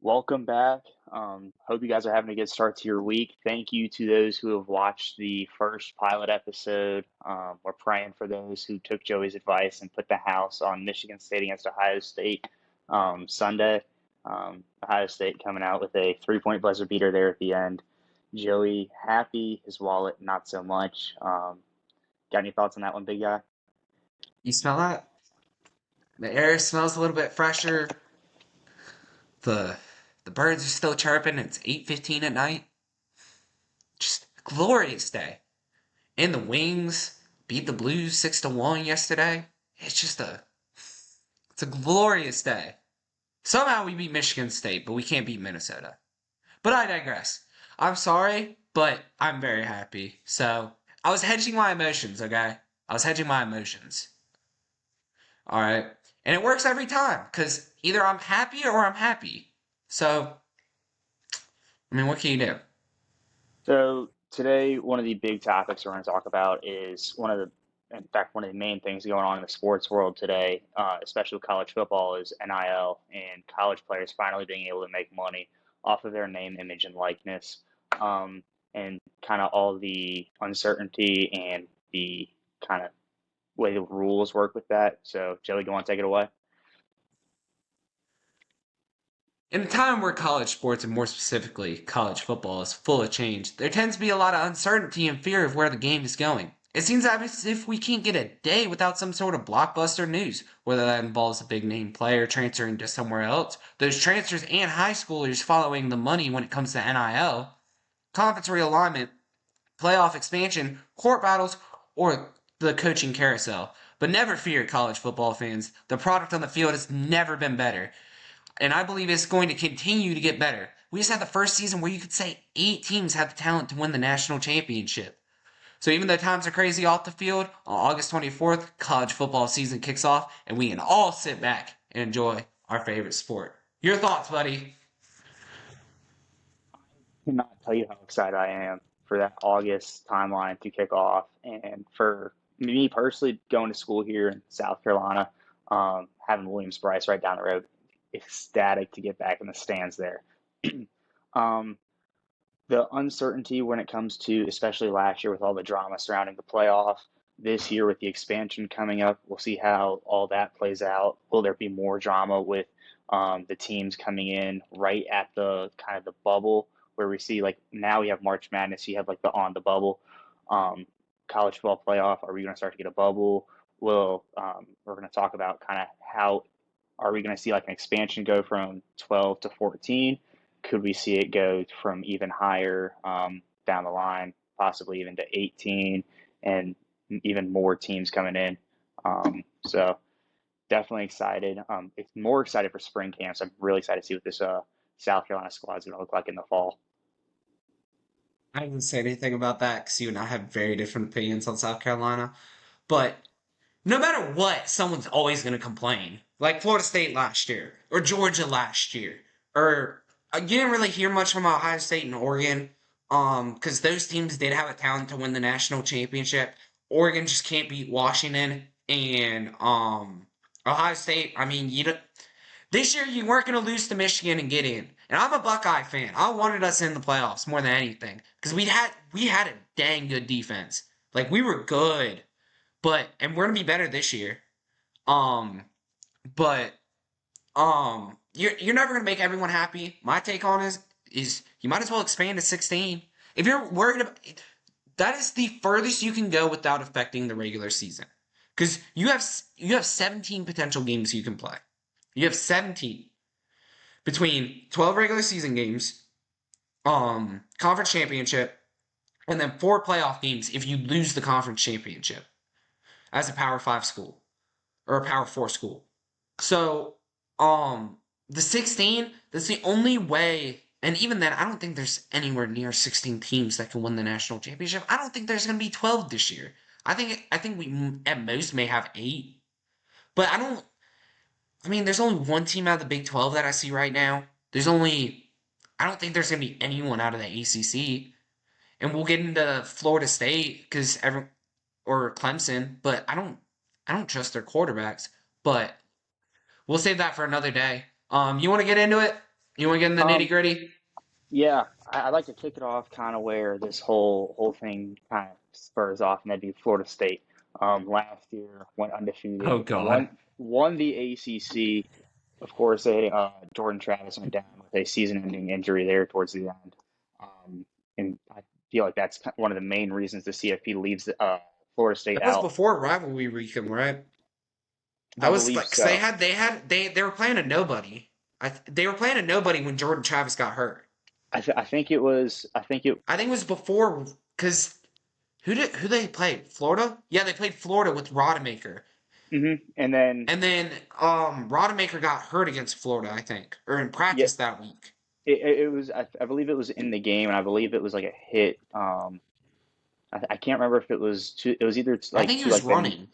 Welcome back. Hope you guys are having a good start to your week. Thank you to those who have watched the first pilot episode. We're praying for those who took Joey's advice and put the house on Michigan State against Ohio State Sunday. Ohio State coming out with a 3-point buzzer beater there at the end. Joey happy, his wallet not so much. Got any thoughts on that one, big guy? You smell that? The air smells a little bit fresher. The the birds are still chirping. It's 8:15 at night. Just a glorious day. And the Wings beat the Blues 6-1 yesterday. It's a glorious day. Somehow we beat Michigan State, but we can't beat Minnesota. But I digress. I'm sorry, but I'm very happy. So I was hedging my emotions, okay? I was hedging my emotions. Alright? And it works every time, because either I'm happy or I'm happy. So, what can you do? So today, one of the big topics we're going to talk about is in fact, one of the main things going on in the sports world today, especially with college football, is NIL and college players finally being able to make money off of their name, image, and likeness, and kind of all the uncertainty and the kind of way the rules work with that. So, Joey, do you want to take it away? In a time where college sports, and more specifically college football, is full of change, there tends to be a lot of uncertainty and fear of where the game is going. It seems as if we can't get a day without some sort of blockbuster news, whether that involves a big name player transferring to somewhere else, those transfers and high schoolers following the money when it comes to NIL, conference realignment, playoff expansion, court battles, or the coaching carousel. But never fear, college football fans. The product on the field has never been better. And I believe it's going to continue to get better. We just had the first season where you could say 8 teams have the talent to win the national championship. So even though times are crazy off the field, on August 24th, college football season kicks off, and we can all sit back and enjoy our favorite sport. Your thoughts, buddy? Cannot tell you how excited I am for that August timeline to kick off, and for me personally, going to school here in South Carolina, having Williams Bryce right down the road, ecstatic to get back in the stands there. um, the uncertainty when it comes to, especially last year with all the drama surrounding the playoff, this year with the expansion coming up, we'll see how all that plays out. Will there be more drama with the teams coming in right at the kind of the bubble where we see like now we have March Madness, you have like the on the bubble um, college football playoff. Are we going to start to get a bubble? Will We're going to talk about kind of how are we going to see like an expansion go from 12 to 14? Could we see it go from even higher down the line, possibly even to 18 and even more teams coming in? So definitely excited. It's more excited for spring camps. I'm really excited to see what this South Carolina squad is going to look like in the fall. I didn't say anything about that because you and I have very different opinions on South Carolina. But no matter what, someone's always going to complain. Like Florida State last year, or Georgia last year, or you didn't really hear much from Ohio State and Oregon, because those teams did have a talent to win the national championship. Oregon just can't beat Washington, and Ohio State. I mean, you don't, this year you weren't going to lose to Michigan and get in. And I'm a Buckeye fan. I wanted us in the playoffs more than anything because we had a dang good defense. Like we were good. And we're gonna be better this year. Um, but you're never gonna make everyone happy. My take on is you might as well expand to 16. If you're worried about that, is the furthest you can go without affecting the regular season, because you have 17 potential games you can play. You have 17 between 12 regular season games, conference championship, and then 4 playoff games if you lose the conference championship as a Power 5 school or a Power 4 school. So, the 16, that's the only way, and even then, I don't think there's anywhere near 16 teams that can win the national championship. I don't think there's going to be 12 this year. I think we at most may have 8. But there's only one team out of the Big 12 that I see right now. I don't think there's going to be anyone out of the ACC. And we'll get into Florida State or Clemson, but I don't trust their quarterbacks. But we'll save that for another day. You want to get into it? You want to get in the nitty Um, gritty? yeah, I'd like to kick it off kind of where this whole thing kind of spurs off, and that'd be Florida State. Last year went Oh undefeated, God. won the ACC. Of course, Jordan Travis went down with a season-ending injury there towards the end, and I feel like that's one of the main reasons the CFP leaves Florida State That was out. before rivalry weekend, right? I That was believe like, cause they so. had they were playing a nobody. They were playing a nobody when Jordan Travis got hurt. I think it was. I think it. I think it was before, cause who they played? Florida? Yeah, they played Florida with Rodemaker. And then And then Rodemaker got hurt against Florida, I think, or in yeah, practice that week. it was. I believe it was in the game, and I believe it was like a hit. I can't remember if it was to. It was either I like think he to was like the. running.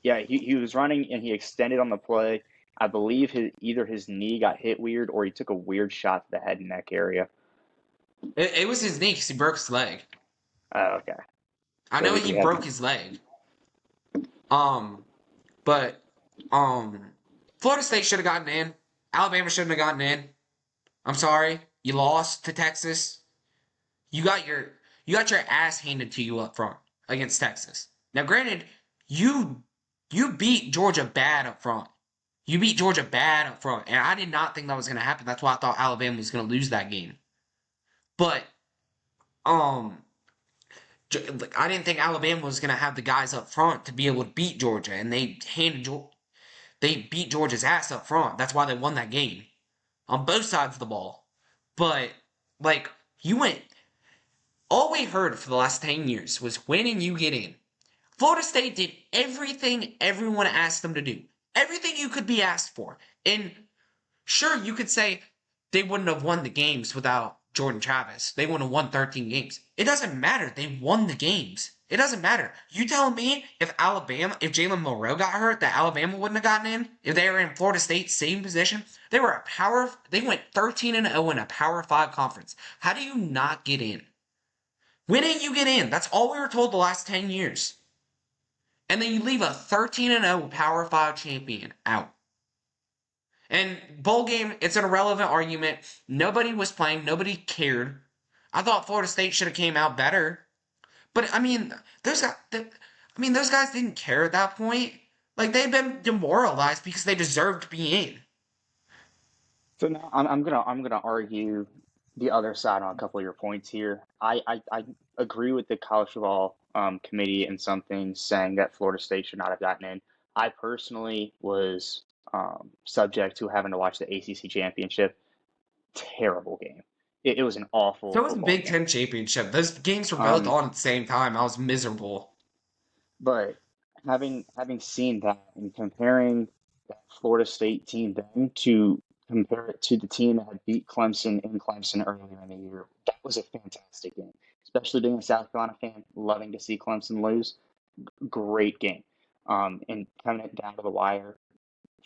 Yeah, he was running and he extended on the play. I believe either his knee got hit weird or he took a weird shot to the head and neck area. It was his knee because he broke his leg. Oh, okay. I So know we he have. broke his leg. Um, but um, Florida State should have gotten in. Alabama shouldn't have gotten in. I'm sorry, you lost to Texas. You got your you got your ass handed to you up front against Texas. Now, granted, you you beat Georgia bad up front. You beat Georgia bad up front, and I did not think that was going to happen. That's why I thought Alabama was going to lose that game. But um, I didn't think Alabama was going to have the guys up front to be able to beat Georgia, and they beat Georgia's ass up front. That's why they won that game on both sides of the ball. But like you went, all we heard for the last 10 years was win and you get in. Florida State did everything everyone asked them to do. Everything you could be asked for. And sure, you could say they wouldn't have won the games without Jordan Travis. They wouldn't have won 13 games. It doesn't matter. They won the games. It doesn't matter. You telling me if Jalen Monroe got hurt, that Alabama wouldn't have gotten in? If they were in Florida State's same position? They went 13 and 0 in a Power 5 conference. How do you not get in? Winning, you get in. That's all we were told the last 10 years. And then you leave a 13 and 0 Power 5 champion out. And bowl game, it's an irrelevant argument. Nobody was playing. Nobody cared. I thought Florida State should have came out better. But I mean, those guys didn't care at that point. Like they've been demoralized because they deserved to be in. So now I'm gonna argue the other side on a couple of your points here. I agree with the college football committee in some things saying that Florida State should not have gotten in. I personally was subject to having to watch the ACC championship. Terrible game. It was an awful So was the football Big game. Ten championship. Those games were both Um, on at the same time. I was miserable. but having seen that and comparing that Florida State team then to compare it to the team that had beat Clemson in Clemson earlier in the year, that was a fantastic game. Especially being a South Carolina fan, loving to see Clemson lose. Great game. And coming it down to the wire,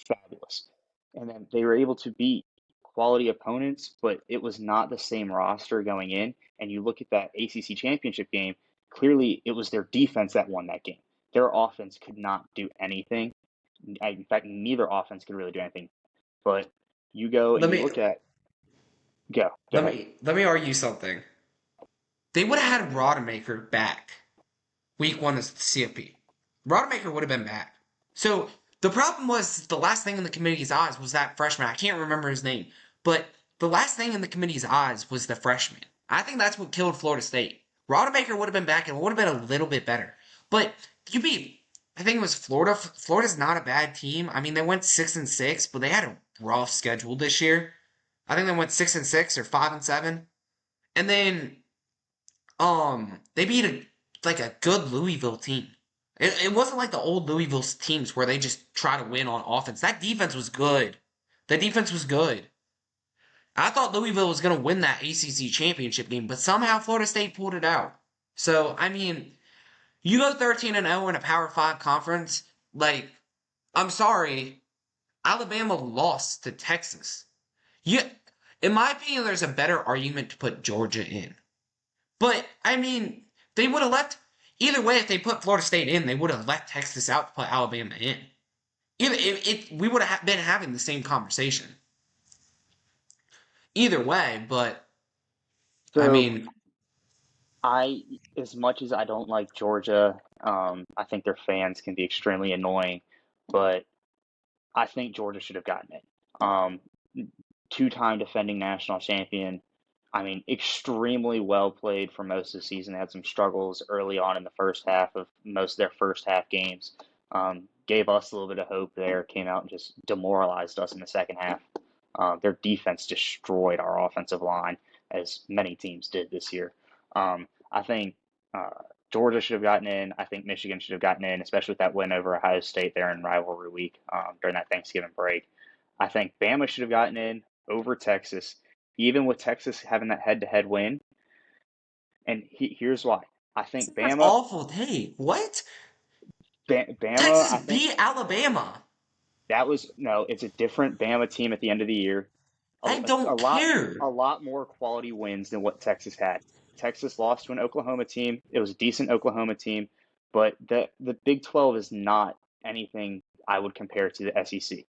fabulous. And then they were able to beat quality opponents, but it was not the same roster going in. And you look at that ACC championship game, clearly it was their defense that won that game. Their offense could not do anything. In fact, neither offense could really do anything. But you go and Let you me look at go let ahead. me let me argue something. They would have had Rodemaker back week one as the CFP. Rodemaker would have been back. So the problem was the last thing in the committee's eyes was that freshman. I can't remember his name, but the last thing in the committee's eyes was the freshman. I think that's what killed Florida State. Rodemaker would have been back and it would have been a little bit better. But you beat, I think it was Florida. Florida's not a bad team. I mean, they went 6-6, but they had a rough schedule this year. I think they went 6-6 or 5-7, and then they beat a good Louisville team. It wasn't like the old Louisville teams where they just try to win on offense. That defense was good. The defense was good. I thought Louisville was going to win that ACC championship game, but somehow Florida State pulled it out. So, I mean, you go 13 and 0 in a Power 5 conference, like I'm sorry, Alabama lost to Texas. You in my opinion there's a better argument to put Georgia in. But I mean, they would have left either way. If they put Florida State in, they would have left Texas out to put Alabama in. Even if we would have been having the same conversation. either way, but I So mean, I, as much as I don't like Georgia, I think their fans can be extremely annoying, but I think Georgia should have gotten it. Um, Two-time defending national champion. I mean, extremely well played for most of the season. They had some struggles early on in the first half of most of their first half games. Gave us a little bit of hope there. Came out and just demoralized us in the second half. Their defense destroyed our offensive line, as many teams did this year. I think uh, Georgia should have gotten in. I think Michigan should have gotten in, especially with that win over Ohio State there in rivalry week during that Thanksgiving break. I think Bama should have gotten in over Texas, even with Texas having that head-to-head win. And here's why. I think that's awful take. What? Bama, Texas I think beat Alabama. that was no. It's a different Bama team at the end of the year. A, I a don't lot, care. a lot more quality wins than what Texas had. Texas lost to an Oklahoma team. It was a decent Oklahoma team, but the Big 12 is not anything I would compare to the SEC.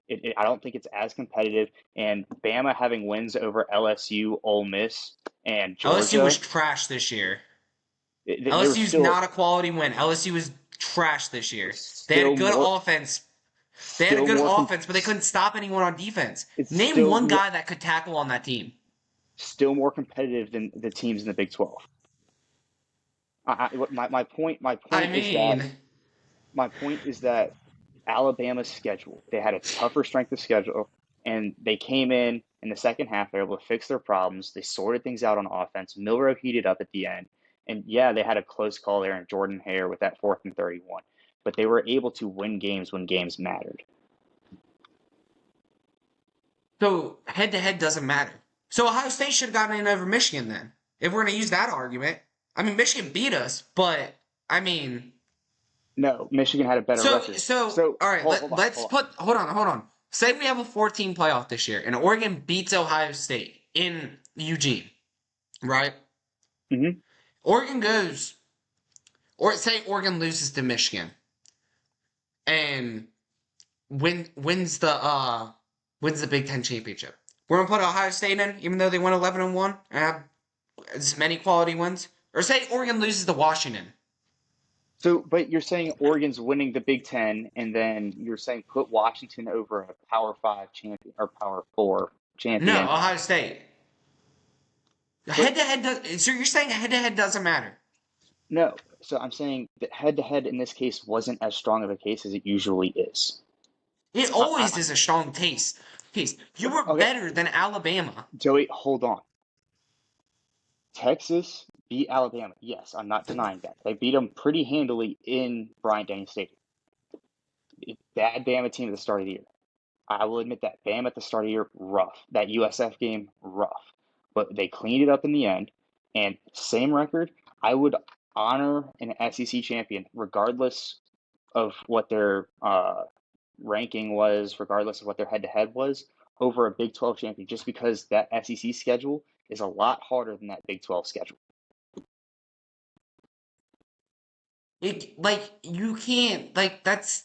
I don't think it's as competitive. And Bama having wins over LSU, Ole Miss, and LSU was Georgia, trash this year. they were LSU's still not a quality win. LSU was trash this year. They had a still good more offense. They had a still good more offense, but they couldn't stop anyone on defense. it's Name one guy that could tackle on that team. still more competitive than the teams in the Big 12. I mean, My point is that Alabama's schedule, they had a tougher strength of schedule, and they came in the second half. They were able to fix their problems. They sorted things out on offense. Milrow heated up at the end, and yeah, they had a close call there in Jordan Hare with that 4th and 31, but they were able to win games when games mattered. so head to head doesn't matter. So Ohio State should have gotten in over Michigan then. If we're going to use that argument. I mean, Michigan beat us, but I mean, No, Michigan had a better record. So all right, hold on, let's hold on. put, hold on. Say we have a 14 playoff this year and Oregon beats Ohio State in Eugene, right? Mm-hmm. Oregon goes, or say Oregon loses to Michigan and wins the Big Ten championship. We're gonna put Ohio State in, even though they went 11-1 and have as many quality wins. Or say Oregon loses to Washington. So, but you're saying Oregon's winning the Big Ten, and then you're saying put Washington over a Power Five champion or Power Four No, champion. Ohio State. But Head to head. So you're saying head to head doesn't matter? no, so I'm saying that head to head in this case wasn't as strong of a case as it usually is. It always is a strong taste. Case. You were Okay, better than Alabama. Joey, hold on. Texas beat Alabama. Yes, I'm not denying that. They beat them pretty handily in Bryant-Denny Stadium. Bad Bama team at the start of the year. I will admit that. Bama at the start of the year, rough. That USF game, rough. But they cleaned it up in the end. And same record, I would honor an SEC champion, regardless of what their ranking was, regardless of what their head-to-head was, over a Big 12 champion, just because that SEC schedule is a lot harder than that Big 12 schedule. You can't that's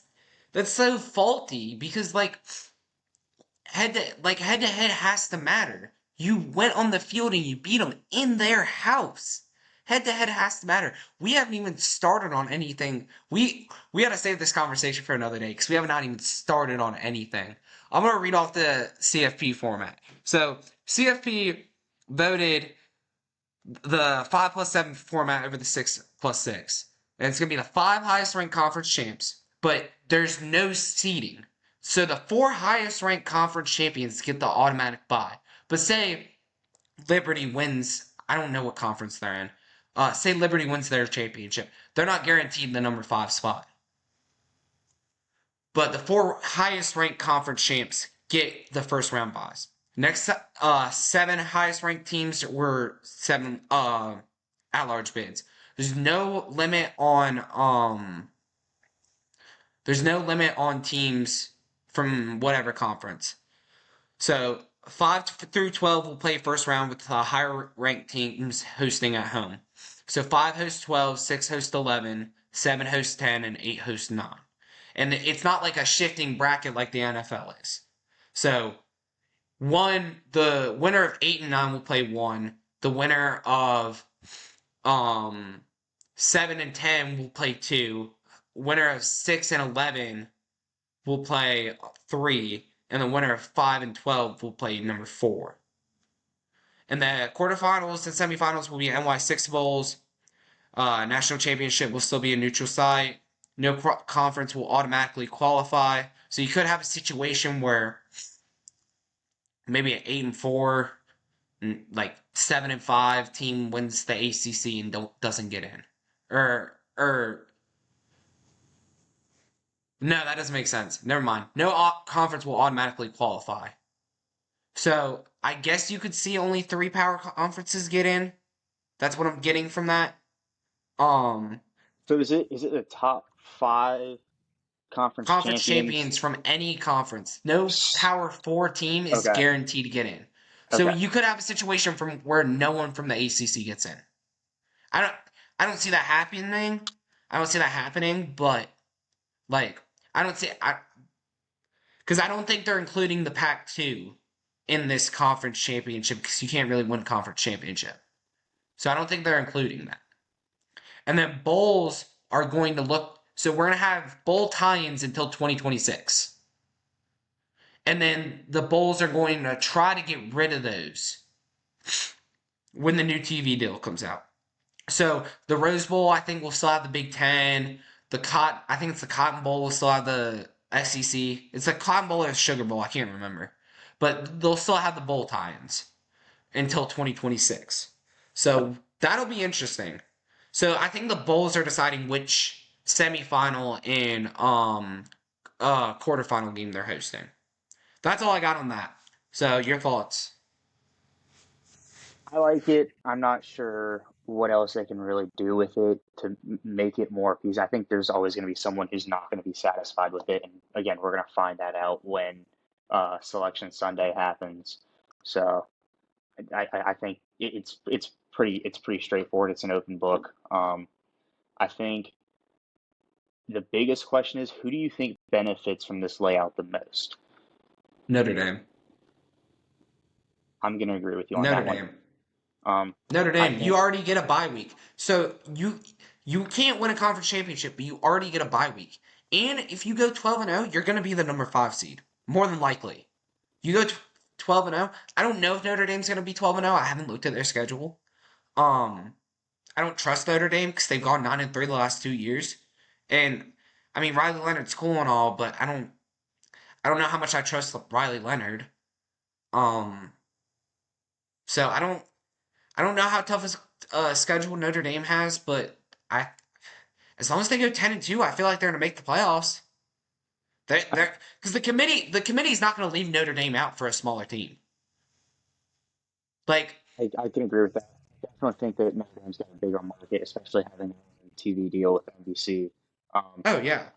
so faulty because head to head has to matter. You went on the field and you beat them in their house. Head to head has to matter. We haven't even started on anything. We got to save this conversation for another day because we have not even started on anything. I'm gonna read off the CFP format. So CFP voted the 5+7 format over the 6+6. And it's going to be the 5 highest ranked conference champs, but there's no seeding. So the 4 highest ranked conference champions get the automatic bye. But say Liberty wins, I don't know what conference they're in. Say Liberty wins their championship. They're not guaranteed the number 5 spot. But the 4 highest ranked conference champs get the first round byes. Next, 7 highest ranked teams were 7 at-large bids. There's no limit on teams from whatever conference. So 5 through 12 will play first round with the higher ranked teams hosting at home. So 5 hosts 12, 6 hosts 11, 7 hosts 10, and 8 hosts 9. And it's not like a shifting bracket like the NFL is. So The winner of 8 and 9 will play one. The winner of um 7 and 10 will play two. Winner of 6 and 11 will play three, and the winner of 5 and 12 will play number four. And the quarterfinals and semifinals will be NY6 bowls. National championship will still be a neutral site. No conference will automatically qualify. So you could have a situation where maybe an 8-4, like 7-5 team wins the ACC and doesn't get in. Or no, that doesn't make sense. Never mind. No conference will automatically qualify. So I guess you could see only three power conferences get in. That's what I'm getting from that. Um, So is it the top five conference Conference champions? champions from any conference. No Power Four team is Okay, guaranteed to get in. So okay. you could have a situation from where no one from the ACC gets in. I don't I don't see that happening. I don't see that happening, but like I don't see I because I don't think they're including the Pac-2 in this conference championship because you can't really win a conference championship. So I don't think they're including that. And then bowls are going to look so we're going to have bowl tie-ins until 2026. And then the bowls are going to try to get rid of those when the new TV deal comes out. So the Rose Bowl, I think, will still have the Big Ten. I think it's the Cotton Bowl will still have the SEC. It's a Cotton Bowl or a Sugar Bowl, I can't remember, but they'll still have the bowl tie-ins until 2026. So that'll be interesting. So I think the bowls are deciding which semifinal and quarterfinal game they're hosting. That's all I got on that. So your thoughts? I like it. I'm not sure what else they can really do with it to make it more appeasing. I think there's always going to be someone who's not going to be satisfied with it, and again, we're going to find that out when Selection Sunday happens. So I think it's pretty straightforward. It's an open book. I think the biggest question is who do you think benefits from this layout the most? Notre Dame. I'm going to agree with you on Notre that one. Dame. Um, Notre I Dame. You think already get a bye week, so you can't win a conference championship, but you already get a bye week. And if you go 12-0, you're going to be the number 5 seed, more than likely. You go 12-0. I don't know if Notre Dame's going to be 12-0. I haven't looked at their schedule. Um, I don't trust Notre Dame because they've gone 9-3 the last 2 years. And I mean Riley Leonard's cool and all, but I don't know how much I trust Riley Leonard. Um, so I don't know how tough a schedule Notre Dame has, but I as long as they go 10-2, I feel like they're going to make the playoffs. They're because the committee's not going to leave Notre Dame out for a smaller team. Like, I can agree with that. I definitely think that Notre Dame's got a bigger market, especially having a TV deal with NBC. Um, oh yeah,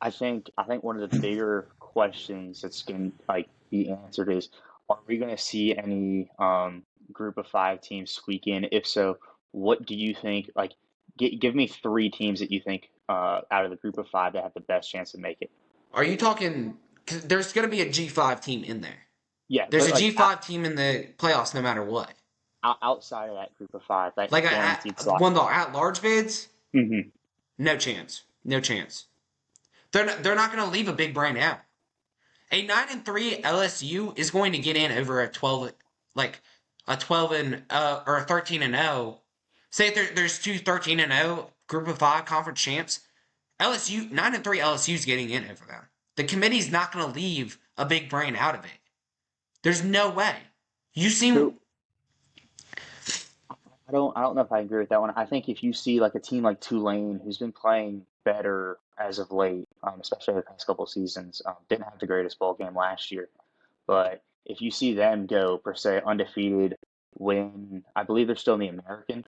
I think one of the bigger questions that's going to like be answered is, are we going to see any group of five teams squeak in? If so, what do you think? Like, give me three teams that you think out of the group of five that have the best chance to make it. are you talking? 'Cause there's going to be a G5 team in there. Yeah, There's but a like G5 team in the playoffs no matter what. outside of that group of five, that Like guaranteed slot. one of the at-large bids, Hmm. no chance, no chance. They're not going to leave a big brain out. A 9-3 LSU is going to get in over a 12, like a 12 and or a 13-0. Say if there's two 13-0 group of five conference champs. LSU 9-3 LSU's getting in over them. The committee's not going to leave a big brain out of it. There's no way. You seem So I don't know if I agree with that one. I think if you see like a team like Tulane who's been playing better as of late, especially the past couple of seasons, didn't have the greatest bowl game last year, but if you see them go per se undefeated, win, I believe they're still in the American,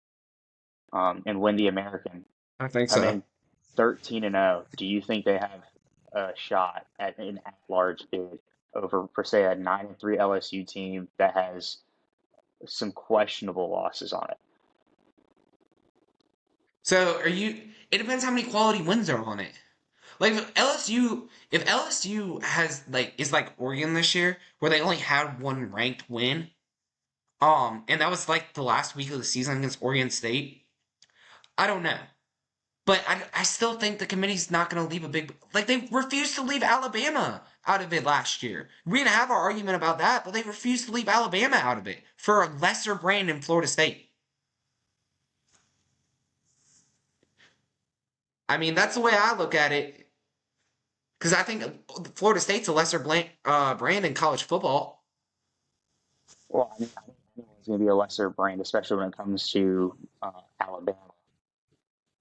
and win the American, I think come so. in 13-0, do you think they have a shot at an at-large bid over per se a 9-3 LSU team that has some questionable losses on it? So are you? It depends how many quality wins are on it. Like if LSU has like is like Oregon this year, where they only had one ranked win, and that was like the last week of the season against Oregon State. I don't know. But I still think the committee's not going to leave a big. Like, they refused to leave Alabama out of it last year. We can have our argument about that, but they refused to leave Alabama out of it for a lesser brand in Florida State. I mean, that's the way I look at it. Because I think Florida State's a lesser brand in college football. Well, I think anyone's going to be a lesser brand, especially when it comes to Alabama.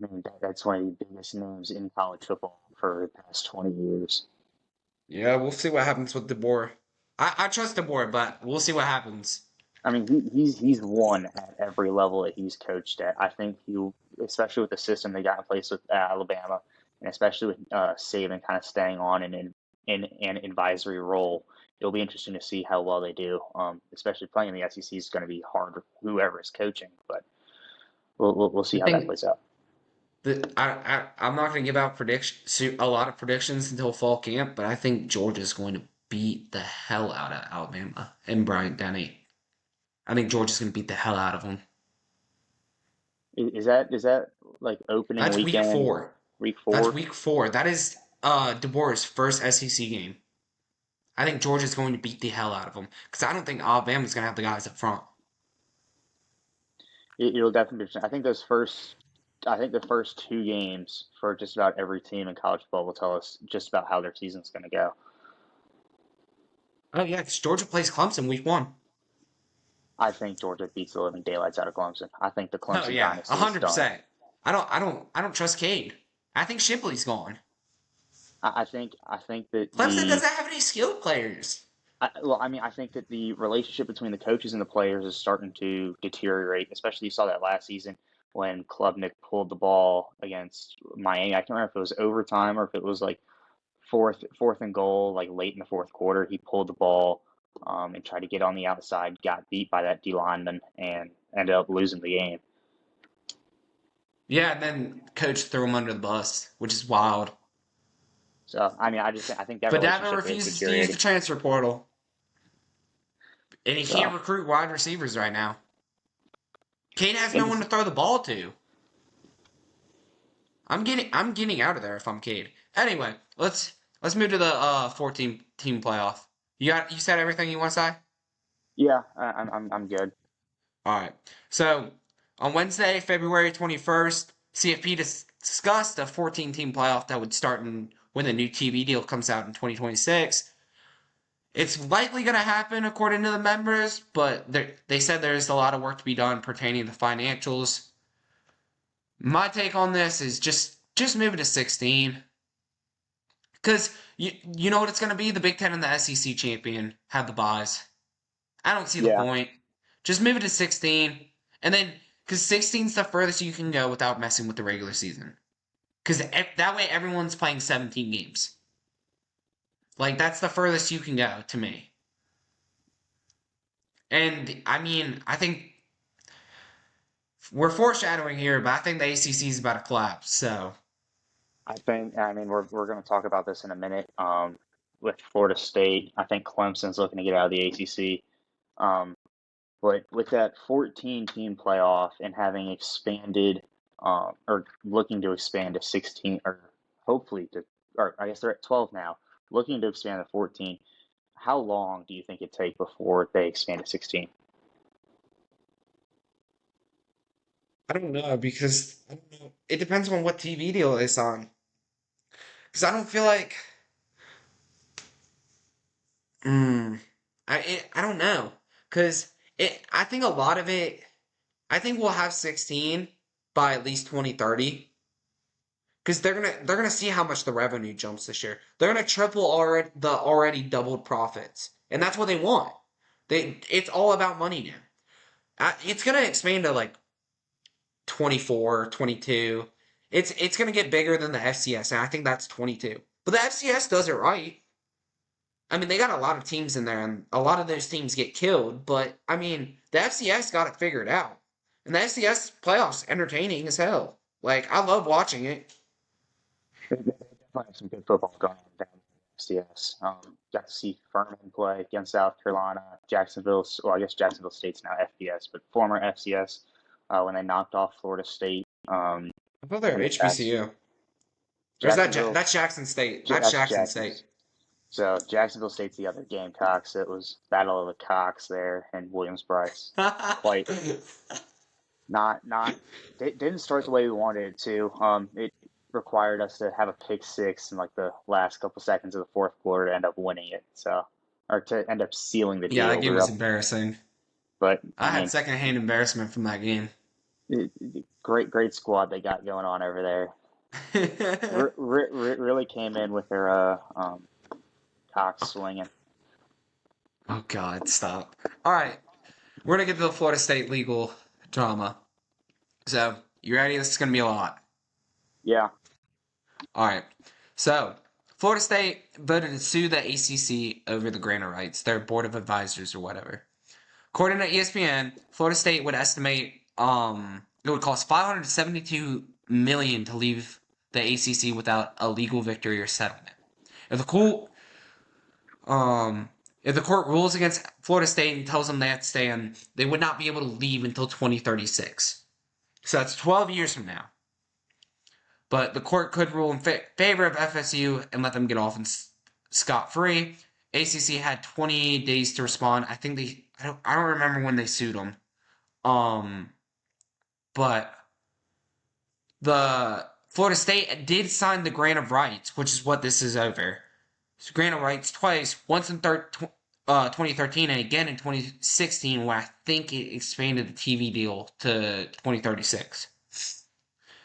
I mean, that's one of the biggest names in college football for the past 20 years. Yeah, we'll see what happens with DeBoer. I trust DeBoer, but we'll see what happens. I mean, he's won at every level that he's coached at. I think he, especially with the system they got in place with Alabama, and especially with Saban kind of staying on in an advisory role, it'll be interesting to see how well they do. Especially playing in the SEC is going to be hard for whoever is coaching, but we'll see I how that think plays out. I'm not going to give out a lot of predictions until fall camp, but I think Georgia's going to beat the hell out of Alabama and Bryant Denny. I think Georgia's going to beat the hell out of them. Is that like opening That's week weekend, 4. week That's 4? week 4. That is DeBoer's first SEC game. I think Georgia's going to beat the hell out of them because I don't think Alabama's going to have the guys up front. It'll definitely be. I think the first 2 games for just about every team in college football will tell us just about how their season's going to go. Oh yeah, because Georgia plays Clemson week 1. I think Georgia beats the living daylights out of Clemson. I think the Oh Clemson yeah, dynasty is done. 100%. I don't trust Cade. I think Shipley's gone. I think that Clemson doesn't have any skilled players. I think that the relationship between the coaches and the players is starting to deteriorate. Especially you saw that last season when Klubnik pulled the ball against Miami. I can't remember if it was overtime or if it was like fourth and goal, like late in the fourth quarter. He pulled the ball and tried to get on the outside, got beat by that D lineman, and ended up losing the game. Yeah, and then coach threw him under the bus, which is wild. So I mean, I think that But Davin relationship is refuses to use the deteriorating. transfer portal, and he can't So recruit wide receivers right now. Cade has no and one to throw the ball to. I'm getting out of there if I'm Cade. Anyway, let's move to the 14 team playoff. You said everything you want to say? yeah, I'm good. All right. So on Wednesday, February 21st, CFP discussed a 14 team playoff that would start when the new TV deal comes out in 2026. It's likely going to happen according to the members, but they said there's a lot of work to be done pertaining to financials. My take on this is just move it to 16. Because you know what it's going to be? The Big Ten and the SEC champion have the buys. I don't see the Yeah, point. Just move it to 16. And then, because 16 is the furthest you can go without messing with the regular season. Because that way everyone's playing 17 games. Like, that's the furthest you can go, to me. And, I mean, I think we're foreshadowing here, but I think the ACC is about to collapse, so. I mean, we're going to talk about this in a minute. With Florida State, I think Clemson's looking to get out of the ACC. Um, but with that 14 team playoff and having expanded, or looking to expand to 16, or hopefully or I guess they're at 12 now, looking to expand to 14, how long do you think it take before they expand to 16? I don't know, because I don't know. It depends on what TV deal it's on. Because I don't feel like. Mm, I don't know. Because I think a lot of it. I think we'll have 16 by at least 2030. Because they're gonna see how much the revenue jumps this year. They're gonna triple already doubled profits, and that's what they want. It's all about money now. It's gonna expand to like 24, 22. It's gonna get bigger than the FCS, and I think that's 22. But the FCS does it right. I mean, they got a lot of teams in there, and a lot of those teams get killed. But I mean, the FCS got it figured out, and the FCS playoffs entertaining as hell. Like I love watching it. definitely have some good football going on down in FCS. Got to see Furman play against South Carolina, Jacksonville. Well, I guess Jacksonville State's now FBS, but former FCS when they knocked off Florida State. I thought they were And this past HBCU. Or is that Jacksonville, that's Jackson State? That's that's Jackson State. Jackson's. So Jacksonville State's the other Gamecocks. It was Battle of the Cocks there in Williams-Brice. Quite not didn't start the way we wanted it to. It required us to have a pick six in like the last couple seconds of the fourth quarter to end up winning it. So, or to end up sealing the Yeah, that deal. We game were was up, embarrassing. but I had secondhand embarrassment from that game. great squad they got going on over there. Really came in with their cocks swinging. Oh God, stop. All right, we're gonna get to the Florida State legal drama. So, you ready? This is gonna be a lot. Yeah. All right. So, Florida State voted to sue the ACC over the grant of rights, their board of advisors or whatever. According to ESPN, Florida State would estimate it would cost $572 million to leave the ACC without a legal victory or settlement. If the court if the court rules against Florida State and tells them they have to stay in, they would not be able to leave until 2036. So that's 12 years from now. But the court could rule in favor of FSU and let them get off scot-free. ACC had 20 days to respond. I think I don't remember when they sued them. But the Florida State did sign the grant of rights, which is what this is over. So grant of rights twice, once in 2013 and again in 2016, where I think it expanded the TV deal to 2036.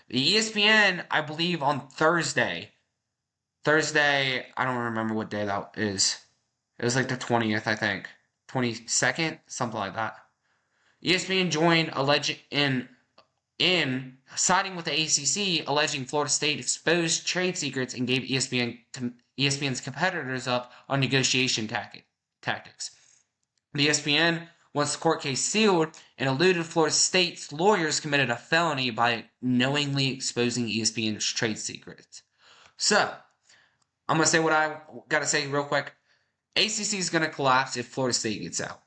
The ESPN, I believe, on Thursday, I don't remember what day that is. It was like the 20th, I think. 22nd? Something like that. ESPN joined in siding with the ACC, alleging Florida State exposed trade secrets and gave ESPN's competitors up on negotiation tactics. The ESPN, once the court case sealed, and alluded Florida State's lawyers committed a felony by knowingly exposing ESPN's trade secrets. So, I'm going to say what I got to say real quick. ACC is going to collapse if Florida State gets out.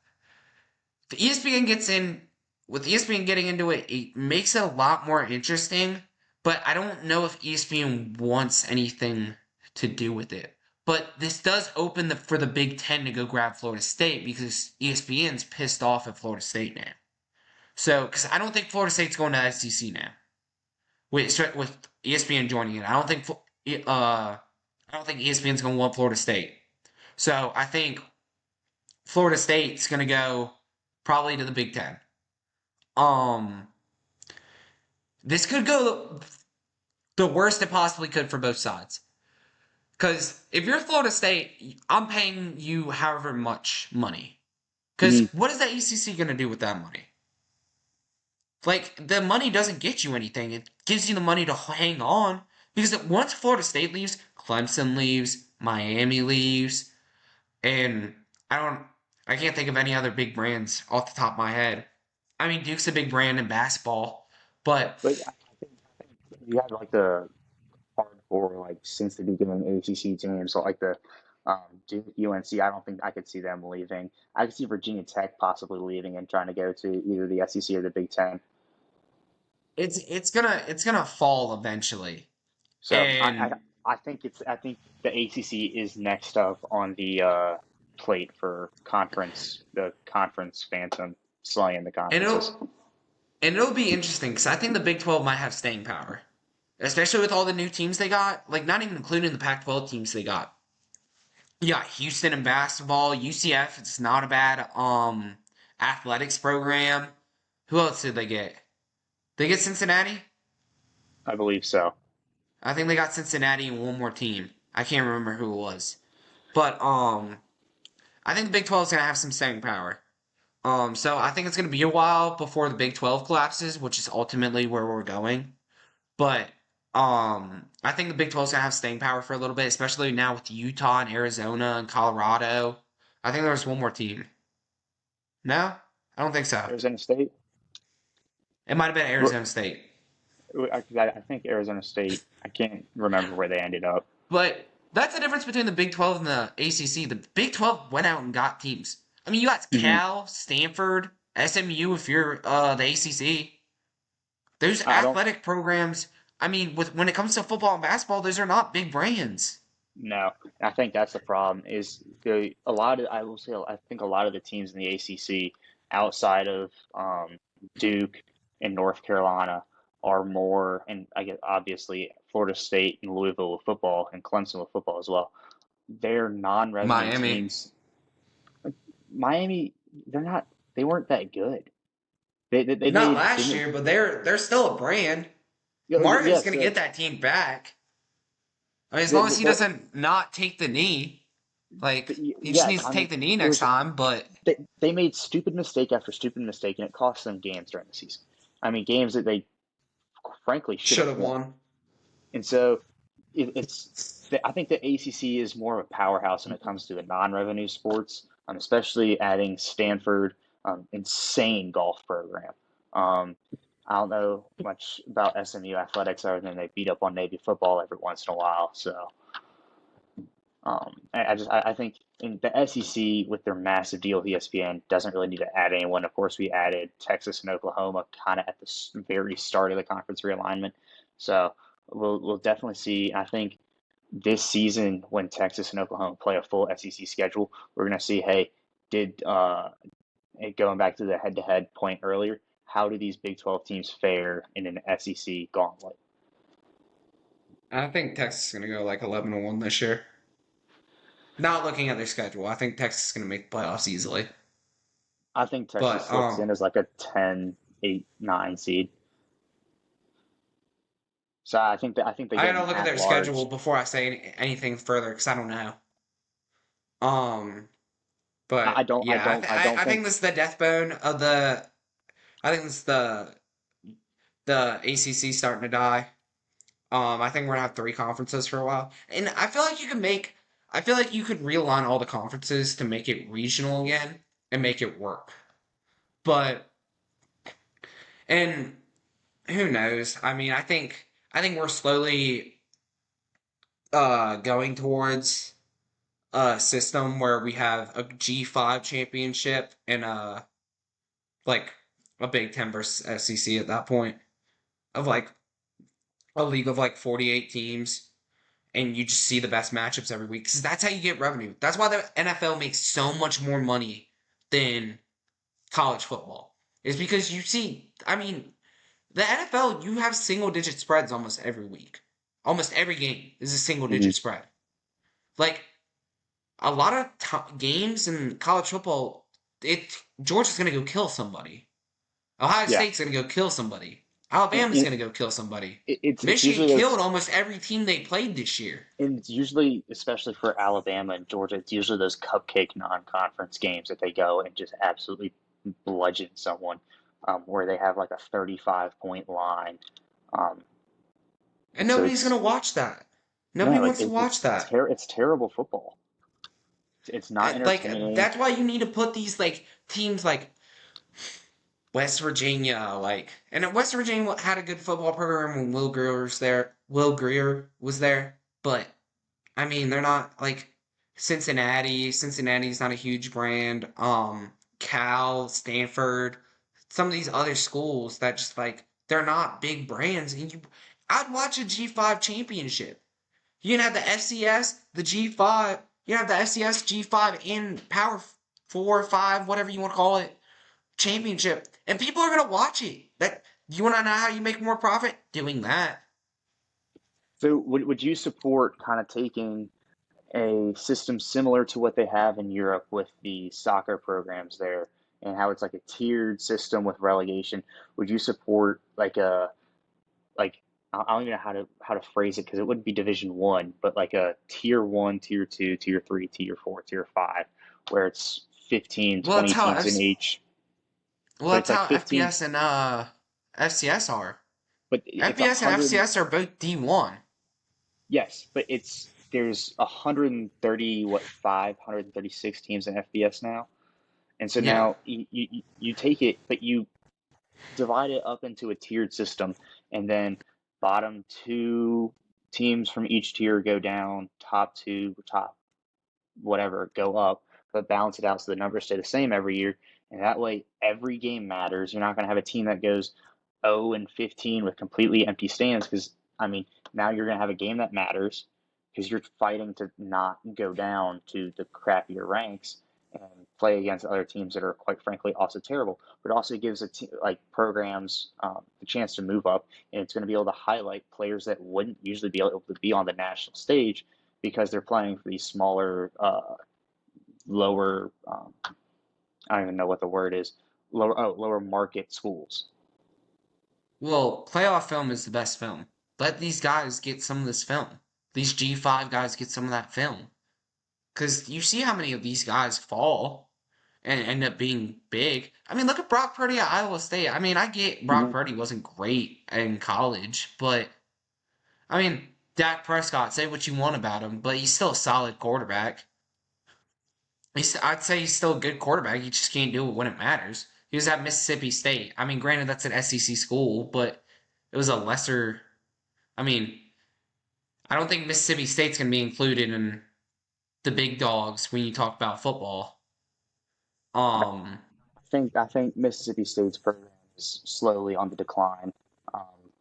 If ESPN gets in, with ESPN getting into it, it makes it a lot more interesting, but I don't know if ESPN wants anything to do with it. But this does open for the Big Ten to go grab Florida State because ESPN's pissed off at Florida State now. So, because I don't think Florida State's going to SEC now. With ESPN joining it, I don't think ESPN's going to want Florida State. So I think Florida State's going to go probably to the Big Ten. This could go the worst it possibly could for both sides. Because if you're Florida State, I'm paying you however much money. Because what is the ACC going to do with that money? Like, the money doesn't get you anything. It gives you the money to hang on. Because once Florida State leaves, Clemson leaves, Miami leaves, and I can't think of any other big brands off the top of my head. I mean, Duke's a big brand in basketball, but I think you had like the hardcore like since the beginning ACC teams, so like the Duke, UNC. I don't think I could see them leaving. I could see Virginia Tech possibly leaving and trying to go to either the SEC or the Big Ten. it's gonna fall eventually. So And I think the ACC is next up on the plate for the conference phantom slaying the and conferences. it'll be interesting because I think the Big 12 might have staying power, especially with all the new teams they got. Like, not even including the Pac-12 teams they got. You got Houston in basketball, UCF. It's not a bad athletics program. Who else did they get? They get Cincinnati. I believe so. I think they got Cincinnati and one more team. I can't remember who it was, but I think the Big 12 is gonna have some staying power. So I think it's gonna be a while before the Big 12 collapses, which is ultimately where we're going. But I think the Big 12 is gonna have staying power for a little bit, especially now with Utah and Arizona and Colorado. I think there's one more team. No, I don't think so. Arizona State. It might have been Arizona State. I think Arizona State. I can't remember where they ended up. But that's the difference between the Big 12 and the ACC. The Big 12 went out and got teams. I mean, you got Hmm. Cal, Stanford, SMU if you're the ACC. Those I don't athletic programs, I mean, when it comes to football and basketball, those are not big brands. know. I think that's the problem. Is I will say I think a lot of the teams in the ACC outside of Duke and North Carolina are more, and I guess obviously Florida State and Louisville with football and Clemson with football as well. They're non-revenue Miami. teams. Miami, they're not. They weren't that good. They Not made last year, but they're still a brand. Marvin's yes. gonna get that team back. I mean, as long The, as he the, doesn't not take the knee, like he just yes, needs to I take mean the knee it next was time. But they made stupid mistake after stupid mistake, and it cost them games during the season. I mean, games that they frankly should should have have won. won. And so it's I think the ACC is more of a powerhouse when it comes to the non-revenue sports, especially adding Stanford, insane golf program. Um, I don't know much about SMU athletics other than they beat up on Navy football every once in a while. So I think in the SEC with their massive deal with ESPN doesn't really need to add anyone. Of course, we added Texas and Oklahoma kind of at the very start of the conference realignment, so we'll definitely see. I think this season when Texas and Oklahoma play a full SEC schedule, we're gonna see. Hey, did going back to the head-to-head point earlier, how do these Big 12 teams fare in an SEC gauntlet? I think Texas is gonna go like 11-1 this year. Not looking at their schedule, I think Texas is gonna make the playoffs easily. I think Texas But slips in as like a 10, 8, 9 seed. So I think they I get gotta an look at at their schedule large. before I say anything further because I don't know. Um, I but don't I yeah, don't I don't I think think this is the death bone of the. I think this is the ACC starting to die. I think we're gonna have three conferences for a while, and I feel like you can make. I feel like you could realign all the conferences to make it regional again and make it work. But and who knows? I mean, I think we're slowly going towards a system where we have a G5 championship and like a Big Ten versus SEC at that point of like a league of like 48 teams and you just see the best matchups every week because that's how you get revenue. That's why the NFL makes so much more money than college football. Is because you see, I mean, the NFL you have single digit spreads almost every week. Almost every game is a single mhm. digit spread. Like a lot of games in college football, Georgia's gonna go kill somebody. Ohio Yeah. State's gonna go kill somebody. Alabama's And gonna go kill somebody. it's Michigan usually those, killed almost every team they played this year. and it's usually, especially for Alabama and Georgia, it's usually those cupcake non-conference games that they go and just absolutely bludgeon someone, where they have like a 35-point line. Um, And so nobody's gonna watch that. Nobody no, wants to watch that. it's terrible football. It's not Like entertaining. that's why you need to put these like teams like West Virginia, like and West Virginia had a good football program when Will Greer was there. Will Greer was there, but I mean they're not like Cincinnati. Cincinnati's not a huge brand. Cal, Stanford, some of these other schools that just like they're not big brands. And I'd watch a G5 championship. You can have the FCS, the G5. You can have the FCS, G5, and Power 4 or 5, whatever you want to call it, championship, and people are gonna watch it. That you want to know how you make more profit doing that. So would you support kind of taking a system similar to what they have in Europe with the soccer programs there and how it's like a tiered system with relegation? Would you support like a like I don't even know how to phrase it because it wouldn't be Division One, but like a Tier One, Tier Two, Tier Three, Tier Four, Tier Five, where it's 15, Well, 20 that's how teams in each, but it's like 15, FBS and FCS are. but it's a FBS and hundred. FCS are both D1. Yes, but there's 130 136 teams in FBS now, and so Yeah, now you take it, but you divide it up into a tiered system, and then bottom two teams from each tier go down, top two, top whatever go up, but balance it out so the numbers stay the same every year. And that way, every game matters. You're not going to have a team that goes 0 and 15 with completely empty stands because, I mean, now you're going to have a game that matters because you're fighting to not go down to the crappier ranks and play against other teams that are quite frankly also terrible. But it also gives like programs the chance to move up, and it's going to be able to highlight players that wouldn't usually be able to be on the national stage because they're playing for these smaller, lower. I don't even know what the word is. Lower market schools. Well, playoff film is the best film. Let these guys get some of this film. These G5 guys get some of that film. Because you see how many of these guys fall and end up being big. I mean, look at Brock Purdy at Iowa State. I mean, I get Brock Mm-hmm. Purdy wasn't great in college, but I mean, Dak Prescott, say what you want about him, but he's still a solid quarterback. I'd say he's still a good quarterback. He just can't do it when it matters. He was at Mississippi State. I mean, granted, that's an SEC school, but it was a lesser. I mean, I don't think Mississippi State's going to be included in the big dogs when you talk about football. Um, I think Mississippi State's program is slowly on the decline. Um,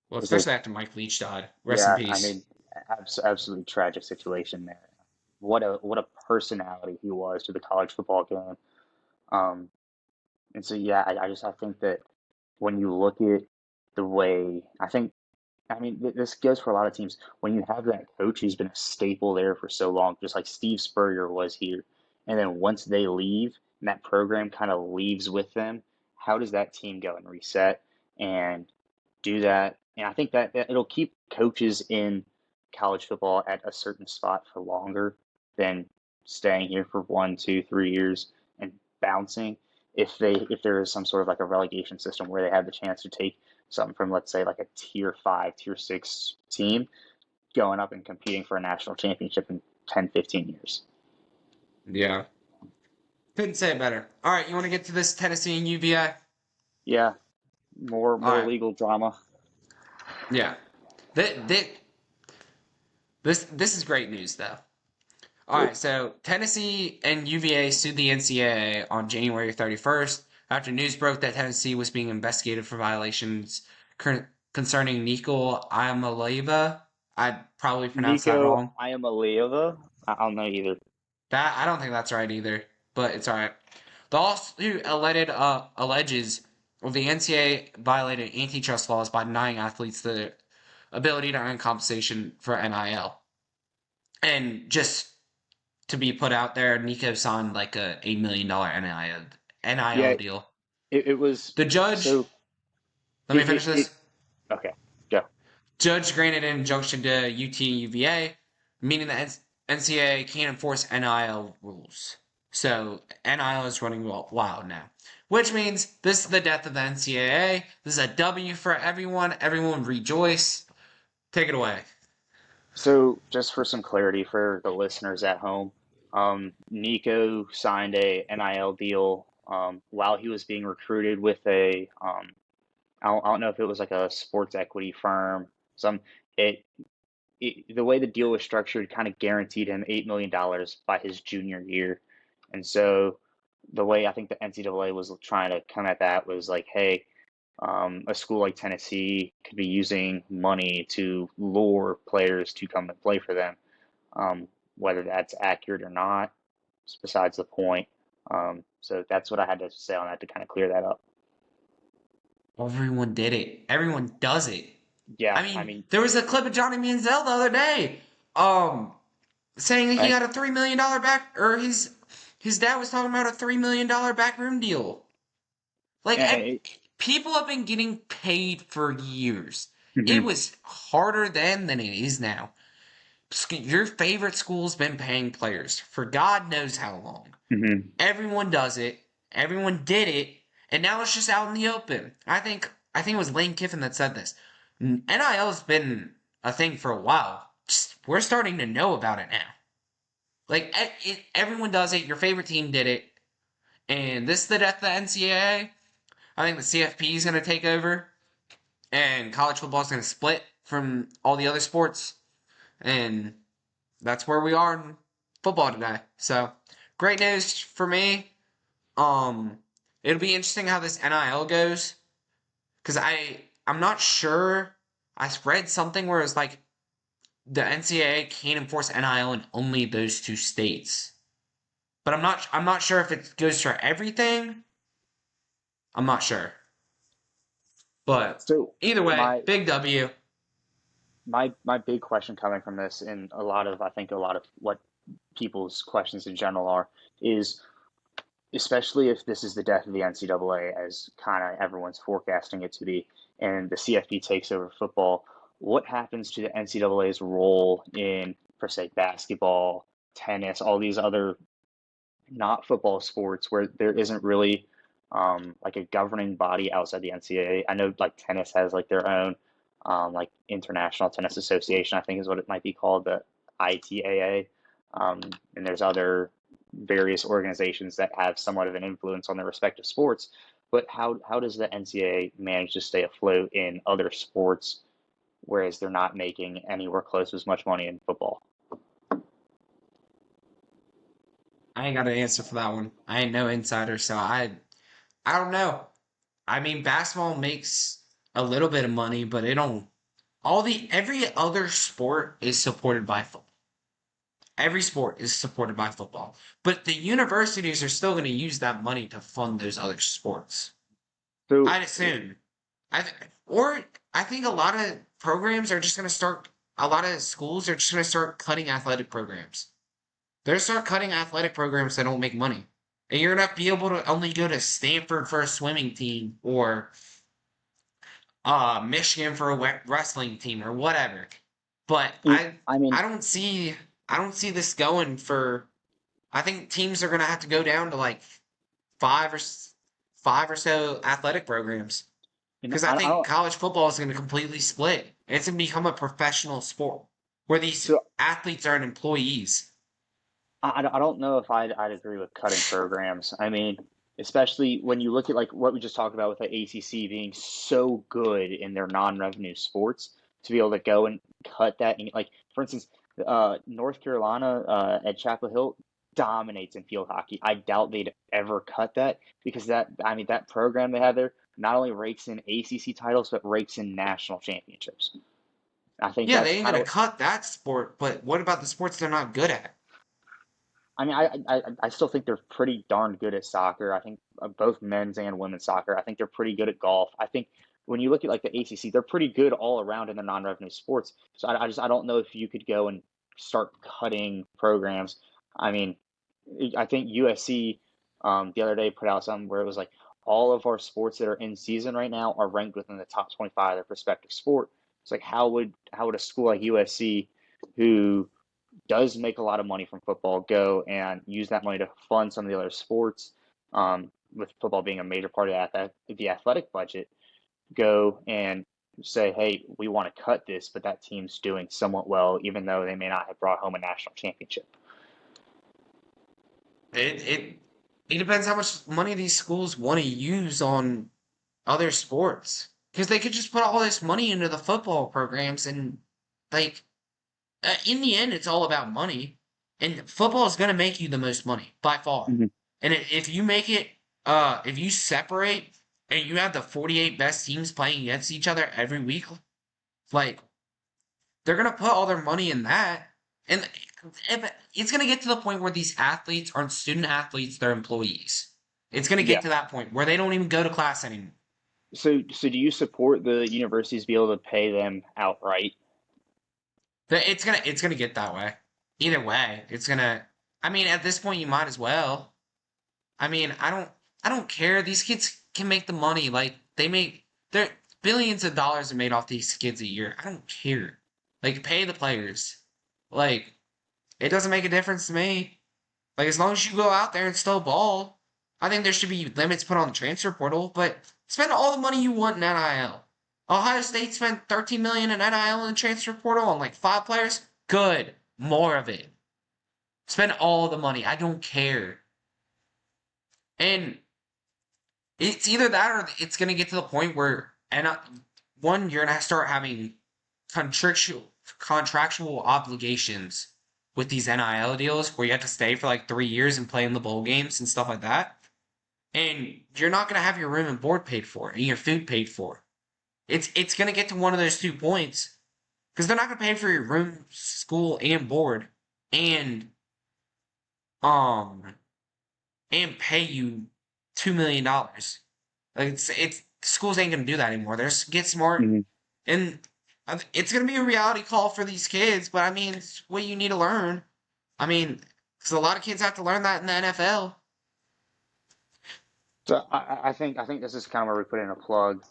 well, because they, especially after Mike Leach died. Rest in yeah, I peace. mean, absolutely tragic situation there. What a personality he was to the college football game. Um, and so yeah, I think that when you look at the way I mean, this goes for a lot of teams. When you have that coach who's been a staple there for so long, just like Steve Spurrier was here, and then once they leave and that program kind of leaves with them, how does that team go and reset and do that? And I think that it'll keep coaches in college football at a certain spot for longer than staying here for 1, 2, 3 years and bouncing. If there is some sort of like a relegation system where they have the chance to take something from, let's say, like a tier five, tier six team going up and competing for a national championship in 10, 15 years. Yeah. Couldn't say it better. All right, you want to get to this Tennessee and UVA? Yeah, All more right. legal drama. Yeah. This is great news, though. All right, so Tennessee and UVA sued the NCAA on January 31st after news broke that Tennessee was being investigated for violations concerning Nico Iamaleava. I probably pronounced that Nico wrong. Iamaleava. I don't know either. That I don't think that's right either, but it's all right. The lawsuit alleges the NCAA violated antitrust laws by denying athletes the ability to earn compensation for NIL. And just to be put out there, Nico signed like a $8 million NIL Yeah, deal. it was The judge, so let me finish it this. okay. Go. Judge granted an injunction to UT and UVA, meaning that NCAA can't enforce NIL rules. So NIL is running wild now, which means this is the death of the NCAA. This is a W for everyone. Everyone rejoice. Take it away. So, just for some clarity for the listeners at home, Nico signed a NIL deal while he was being recruited with I don't know if it was like a sports equity firm. Some it, the way the deal was structured kind of guaranteed him $8 million by his junior year, and so the way I think the NCAA was trying to come at that was like, hey, a school like Tennessee could be using money to lure players to come and play for them. Whether that's accurate or not, is besides the point. So that's what I had to say on that to kind of clear that up. Everyone did it. Everyone does it. Yeah, I I mean, mean, there was a clip of Johnny Manziel the other day, saying that he I, got a $3 million back, or his dad was talking about a $3 million backroom deal. Like, I, people have been getting paid for years. It mhm, was harder then than it is now. Your favorite school's been paying players for God knows how long. mhm. Everyone does it. Everyone did it, and now it's just out in the open. I think it was Lane Kiffin that said this. NIL has been a thing for a while. Just, we're starting to know about it now. Like everyone does it. Your favorite team did it, and this is the death of the NCAA. I think the CFP is going to take over, and college football is going to split. from all the other sports. And that's where we are in football today. So great news for me. Um, it'll be interesting how this NIL goes because I'm not sure. I read something where it's like the NCAA can't enforce NIL in only those two states, but I'm not sure if it goes for everything. I'm not sure, but So either way, my big W. my big question coming from this, and I think a lot of what people's questions in general are, is especially if this is the death of the NCAA as kind of everyone's forecasting it to be, and the CFP takes over football, what happens to the NCAA's role in, per se, basketball, tennis, all these other not football sports where there isn't really like a governing body outside the NCAA? I know like tennis has like their own like International Tennis Association, I think is what it might be called, the ITAA, and there's other various organizations that have somewhat of an influence on their respective sports. But how does the NCAA manage to stay afloat in other sports, whereas they're not making anywhere close to as much money in football? I ain't got an answer for that one. I ain't no insider, so I don't know. I mean, basketball makes a little bit of money, but it don't. Every other sport is supported by football. Every sport is supported by football, but the universities are still going to use that money to fund those other sports. So I'd assume. Or I think a lot of programs are just going to start. A lot of schools are just going to start cutting athletic programs. They're start cutting athletic programs that don't make money. And you're gonna be able to only go to Stanford for a swimming team or Michigan for a wrestling team or whatever. But I mean, I don't see I don't see this going for. I think teams are gonna have to go down to like five or five or so athletic programs because I I think don't. college football is gonna completely split. It's gonna become a professional sport where these So athletes aren't employees. I don't know if I'd agree with cutting programs. I mean, especially when you look at like what we just talked about with the ACC being so good in their non-revenue sports, to be able to go and cut that. And like, for instance, North Carolina at Chapel Hill dominates in field hockey. I doubt they'd ever cut that because I mean, that program they have there not only rakes in ACC titles, but rakes in national championships. I think Yeah, they that's ain't kind gonna of cut that sport, but what about the sports they're not good at? I mean, I still think they're pretty darn good at soccer. I think both men's and women's soccer. I think they're pretty good at golf. I think when you look at like the ACC, they're pretty good all around in the non-revenue sports. So I don't know if you could go and start cutting programs. I mean, I think USC the other day put out something where it was like all of our sports that are in season right now are ranked within the top 25 of their respective sport. It's like how would a school like USC who does make a lot of money from football go and use that money to fund some of the other sports, with football being a major part of the athletic budget, go and say, hey, we want to cut this, but that team's doing somewhat well, even though they may not have brought home a national championship. It depends how much money these schools want to use on other sports. Because they could just put all this money into the football programs and like in the end it's all about money. And football is gonna make you the most money by far. Mm-hmm. And if you make it if you separate and you have the 48 best teams playing against each other every week, like they're gonna put all their money in that, and it's gonna get to the point where these athletes aren't student athletes; they're employees. It's gonna get Yeah. to that point where they don't even go to class anymore. So do you support the universities be able to pay them outright? It's gonna get that way. Either way, it's gonna. I mean, at this point, you might as well. I mean, I don't care. These kids can make the money. Like they make their billions of dollars are made off these kids a year. I don't care. Like pay the players. Like it doesn't make a difference to me. Like as long as you go out there and still ball, I think there should be limits put on the transfer portal. But spend all the money you want in NIL. Ohio State spent 13 million in NIL in the transfer portal on like 5 players. Good, more of it. Spend all the money. I don't care. And it's either that or it's gonna get to the point where one, you're gonna start having contractual obligations with these NIL deals where you have to stay for like 3 years and play in the bowl games and stuff like that. And you're not gonna have your room and board paid for and your food paid for. It's gonna get to one of those 2 points because they're not gonna pay for your room, school, and board, and um and pay you $2 million. Like it's schools ain't gonna do that anymore. They're just get smart, Mhm. and it's gonna be a reality call for these kids. But I mean, it's what you need to learn. I mean, because a lot of kids have to learn that in the NFL. So I think this is kind of where we put in a plug.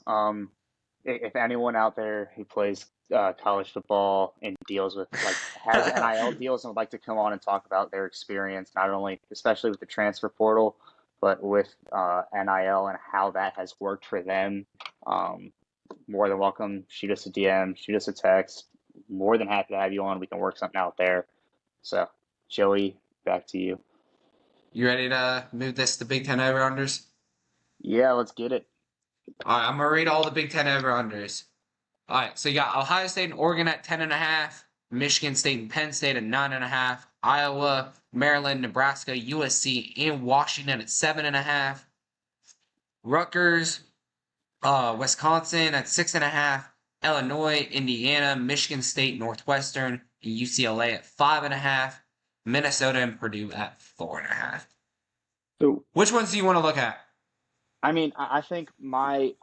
If anyone out there who plays college football and deals with like has NIL deals and would like to come on and talk about their experience, not only especially with the transfer portal, but with NIL and how that has worked for them, um, more than welcome. Shoot us a DM, shoot us a text. More than happy to have you on. We can work something out there. So, Joey, back to you. You ready to move this to Big Ten over unders? Yeah, let's get it. All right, I'm gonna read all the Big Ten over unders. All right, so you got Ohio State and Oregon at 10.5, Michigan State and Penn State at 9.5, Iowa, Maryland, Nebraska, USC, and Washington at 7.5, Rutgers, Wisconsin at 6.5, Illinois, Indiana, Michigan State, Northwestern, and UCLA at 5.5, Minnesota and Purdue at 4.5. So Which ones do you want to look at? I mean, I think my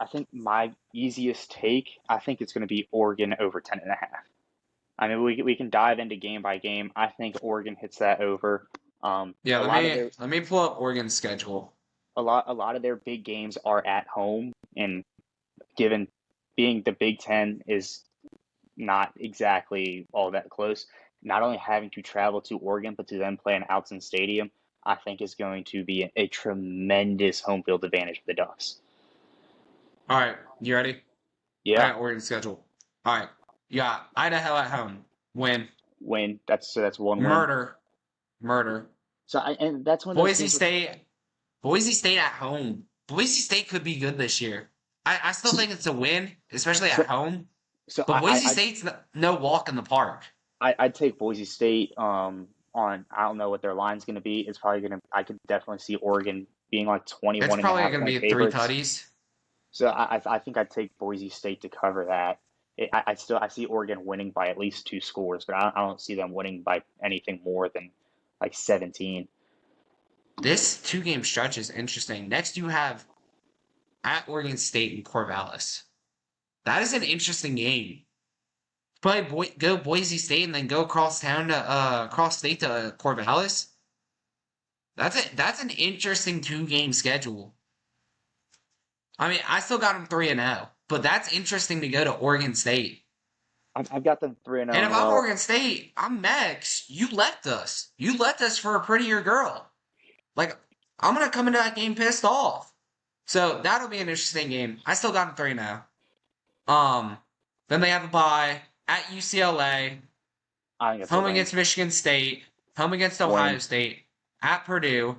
easiest take, I think it's going to be Oregon over 10 and a half. I mean, we can dive into game by game. I think Oregon hits that over. Yeah, A let lot of me their let me pull up Oregon's schedule. a lot of their big games are at home, and given being the Big Ten is not exactly all that close, not only having to travel to Oregon, but to then play an Autzen Stadium, I think is going to be a tremendous home field advantage for the Ducks. All right, you ready? I Yeah, got Oregon's schedule. All right, you got Idaho at home, win, win. That's one win. murder, murder. And that's one of those Boise games. State, Boise State at home. Boise State could be good this year. I still So think it's a win, especially at so, home. so But Boise State's no walk in the park. I'd take Boise State. On I don't know what their line's going to be. It's probably going to. I could definitely see Oregon being like It's 21 and a probably half going to point be three favorites. tutties. So I think I'd take Boise State to cover that. I see Oregon winning by at least 2 scores, but I don't see them winning by anything more than like 17. This 2 game stretch is interesting. Next, you have at Oregon State and Corvallis. That is an interesting game. Probably go Boise State and then go across town to cross state to Corvallis. That's an interesting 2 game schedule. I mean, I still got them 3-0, but that's interesting to go to Oregon State. I've got them 3-0 And and if I'm well. Oregon State, I'm Max. You left us. You left us for a prettier girl. Like I'm gonna come into that game pissed off. So that'll be an interesting game. I still got them 3-0. Um, then they have a bye at UCLA, I think it's a home win. against Michigan State, home against Ohio Win. State, at Purdue,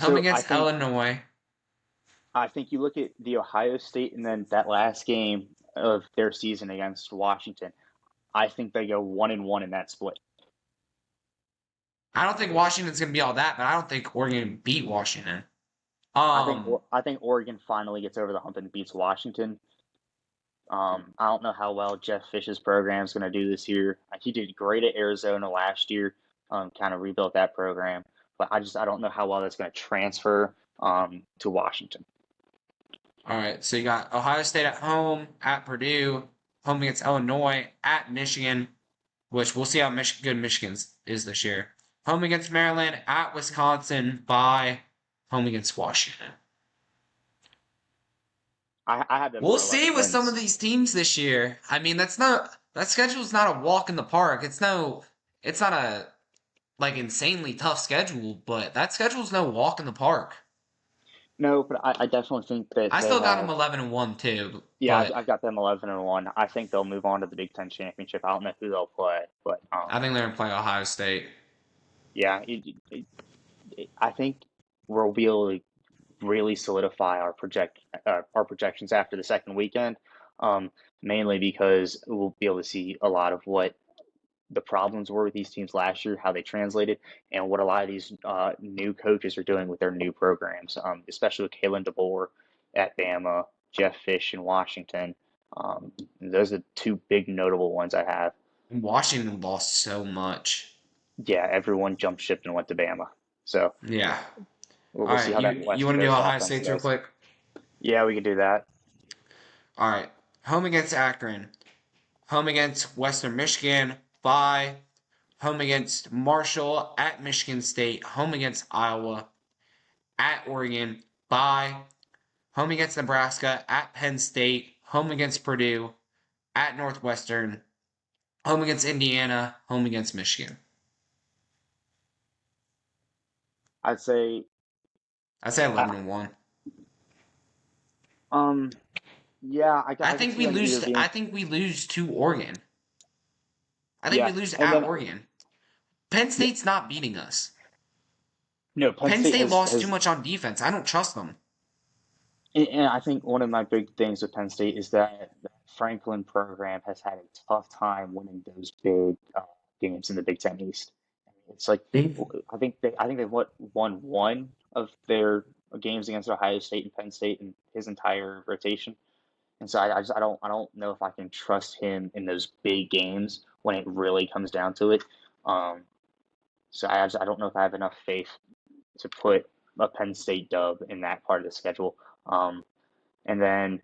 home So I against think Illinois. I think you look at the Ohio State and then that last game of their season against Washington. I think they go 1-1 in that split. I don't think Washington's gonna be all that, but I don't think Oregon beat Washington. I think Um, I think Oregon finally gets over the hump and beats Washington. I don't know how well Jeff Fish's program is going to do this year. He did great at Arizona last year, kind of rebuilt that program, but I don't know how well that's going to transfer to Washington. all right, so you got Ohio State at home, at Purdue, home against Illinois, at Michigan, which we'll see how good Michigan is this year. Home against Maryland, at Wisconsin, by home against Washington. I have them We'll for see 11 with some of wins. these teams this year. I mean, that schedule's not a walk in the park. It's not a like insanely tough schedule, but that schedule's no walk in the park. No, but I definitely think that I they still got them have. 11-1 too, Yeah, but I've got them 11-1. I think they'll move on to the Big Ten championship. I don't know who they'll play, but I think they're gonna play Ohio State. yeah, I think we'll be able to really solidify our projections after the second weekend. mainly because we'll be able to see a lot of what the problems were with these teams last year, how they translated, and what a lot of these new coaches are doing with their new programs, especially with Kalen DeBoer at Bama, Jeff Fish in Washington. Those are the two big notable ones I have. Washington lost so much. Yeah, everyone jumped ship and went to Bama. So Yeah. we'll All see right, how that you West want to do Coast Ohio offense State's real does. quick? Yeah, we can do that. All right. Home against Akron. Home against Western Michigan. Bye. Home against Marshall. At Michigan State. Home against Iowa. At Oregon. Bye. Home against Nebraska. At Penn State. Home against Purdue. At Northwestern. Home against Indiana. Home against Michigan. I'd say, I say uh, 11-1. um, yeah, I I could think see we them either lose. being, I think we lose to Oregon. I think we yeah, lose and at then Oregon. Penn yeah, State's not beating us. no, Penn Penn State State lost too has much on defense. I don't trust them. and I think one of my big things with Penn State is that the Franklin program has had a tough time winning those big games in the Big Ten East. It's like They've I think they've won one of their games against Ohio State and Penn State in his entire rotation. And so I don't know if I can trust him in those big games when it really comes down to it. Um, so I don't know if I have enough faith to put a Penn State dub in that part of the schedule. Um, and then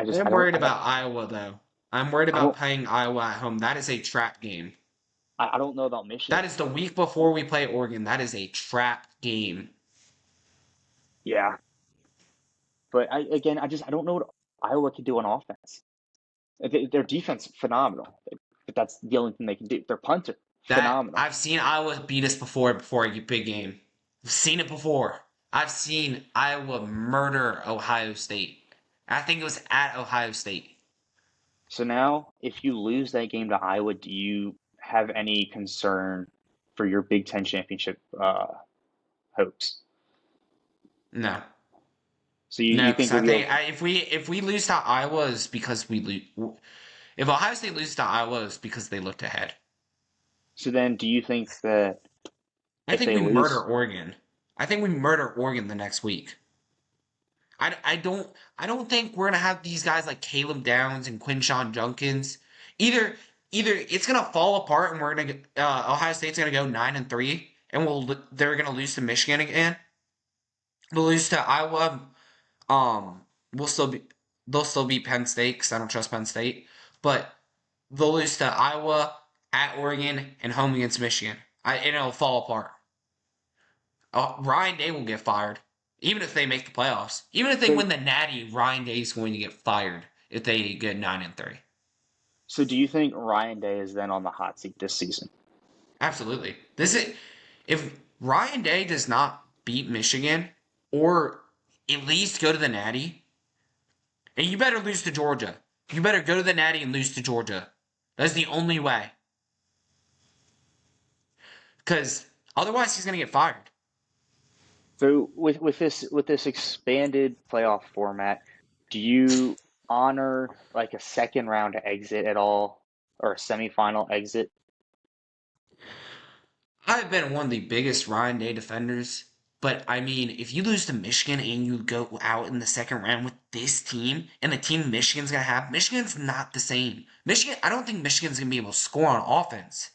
I'm worried about Iowa though. I'm worried I about don't playing Iowa at home. That is a trap game. I don't know about That Michigan. is the week before we play Oregon. That is a trap game. Yeah, but I don't know what Iowa can do on offense. Their defense phenomenal, but that's the only thing they can do. Their punter That phenomenal. I've seen Iowa beat us before a big game. I've seen it before. I've seen Iowa murder Ohio State. I think it was at Ohio State. So now, if you lose that game to Iowa, do you have any concern for your Big Ten championship hopes? No, So no, you because think I you'll be think able? if we lose to Iowa, is because we lose. If Ohio State loses to Iowa, it's because they looked ahead. So then, do you think that I if think they we murder lose, Oregon. I think we murder Oregon the next week. I don't think we're gonna have these guys like Caleb Downs and Quinshawn Junkins. Either either it's gonna fall apart and we're gonna Ohio State's gonna go 9-3 and they're gonna lose to Michigan again. They'll lose to Iowa. We'll still be they'll still beat Penn State because I don't trust Penn State, but they'll lose to Iowa at Oregon and home against Michigan. And it'll fall apart. Ryan Day will get fired, even if they make the playoffs. Even if they so win the Natty, Ryan Day is going to get fired if they get 9-3. so do you think Ryan Day is then on the hot seat this season? Absolutely. This is if Ryan Day does not beat Michigan or at least go to the Natty, and you better lose to Georgia. You better go to the Natty and lose to Georgia. That's the only way. Because otherwise, he's going to get fired. So with this expanded playoff format, do you honor like a second round exit at all or a semifinal exit? I've been one of the biggest Ryan Day defenders, but I mean, if you lose to Michigan and you go out in the second round with this team and the team Michigan's gonna have, Michigan's not the same. Michigan, I don't think Michigan's gonna be able to score on offense.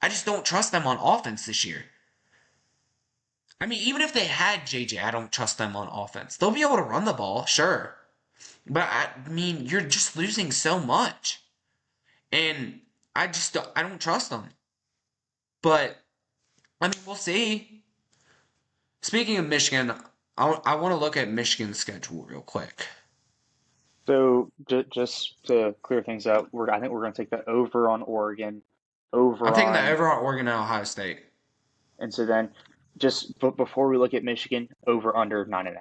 I just don't trust them on offense this year. I mean, even if they had JJ, I don't trust them on offense. They'll be able to run the ball, sure, but I mean, you're just losing so much, and I don't trust them. But I mean, we'll see. Speaking of Michigan, I want to look at Michigan's schedule real quick. So just to clear things up, I think we're going to take the over on Oregon, I'm over taking the on, over on Oregon and Ohio State. and so then before we look at Michigan, over under 9.5.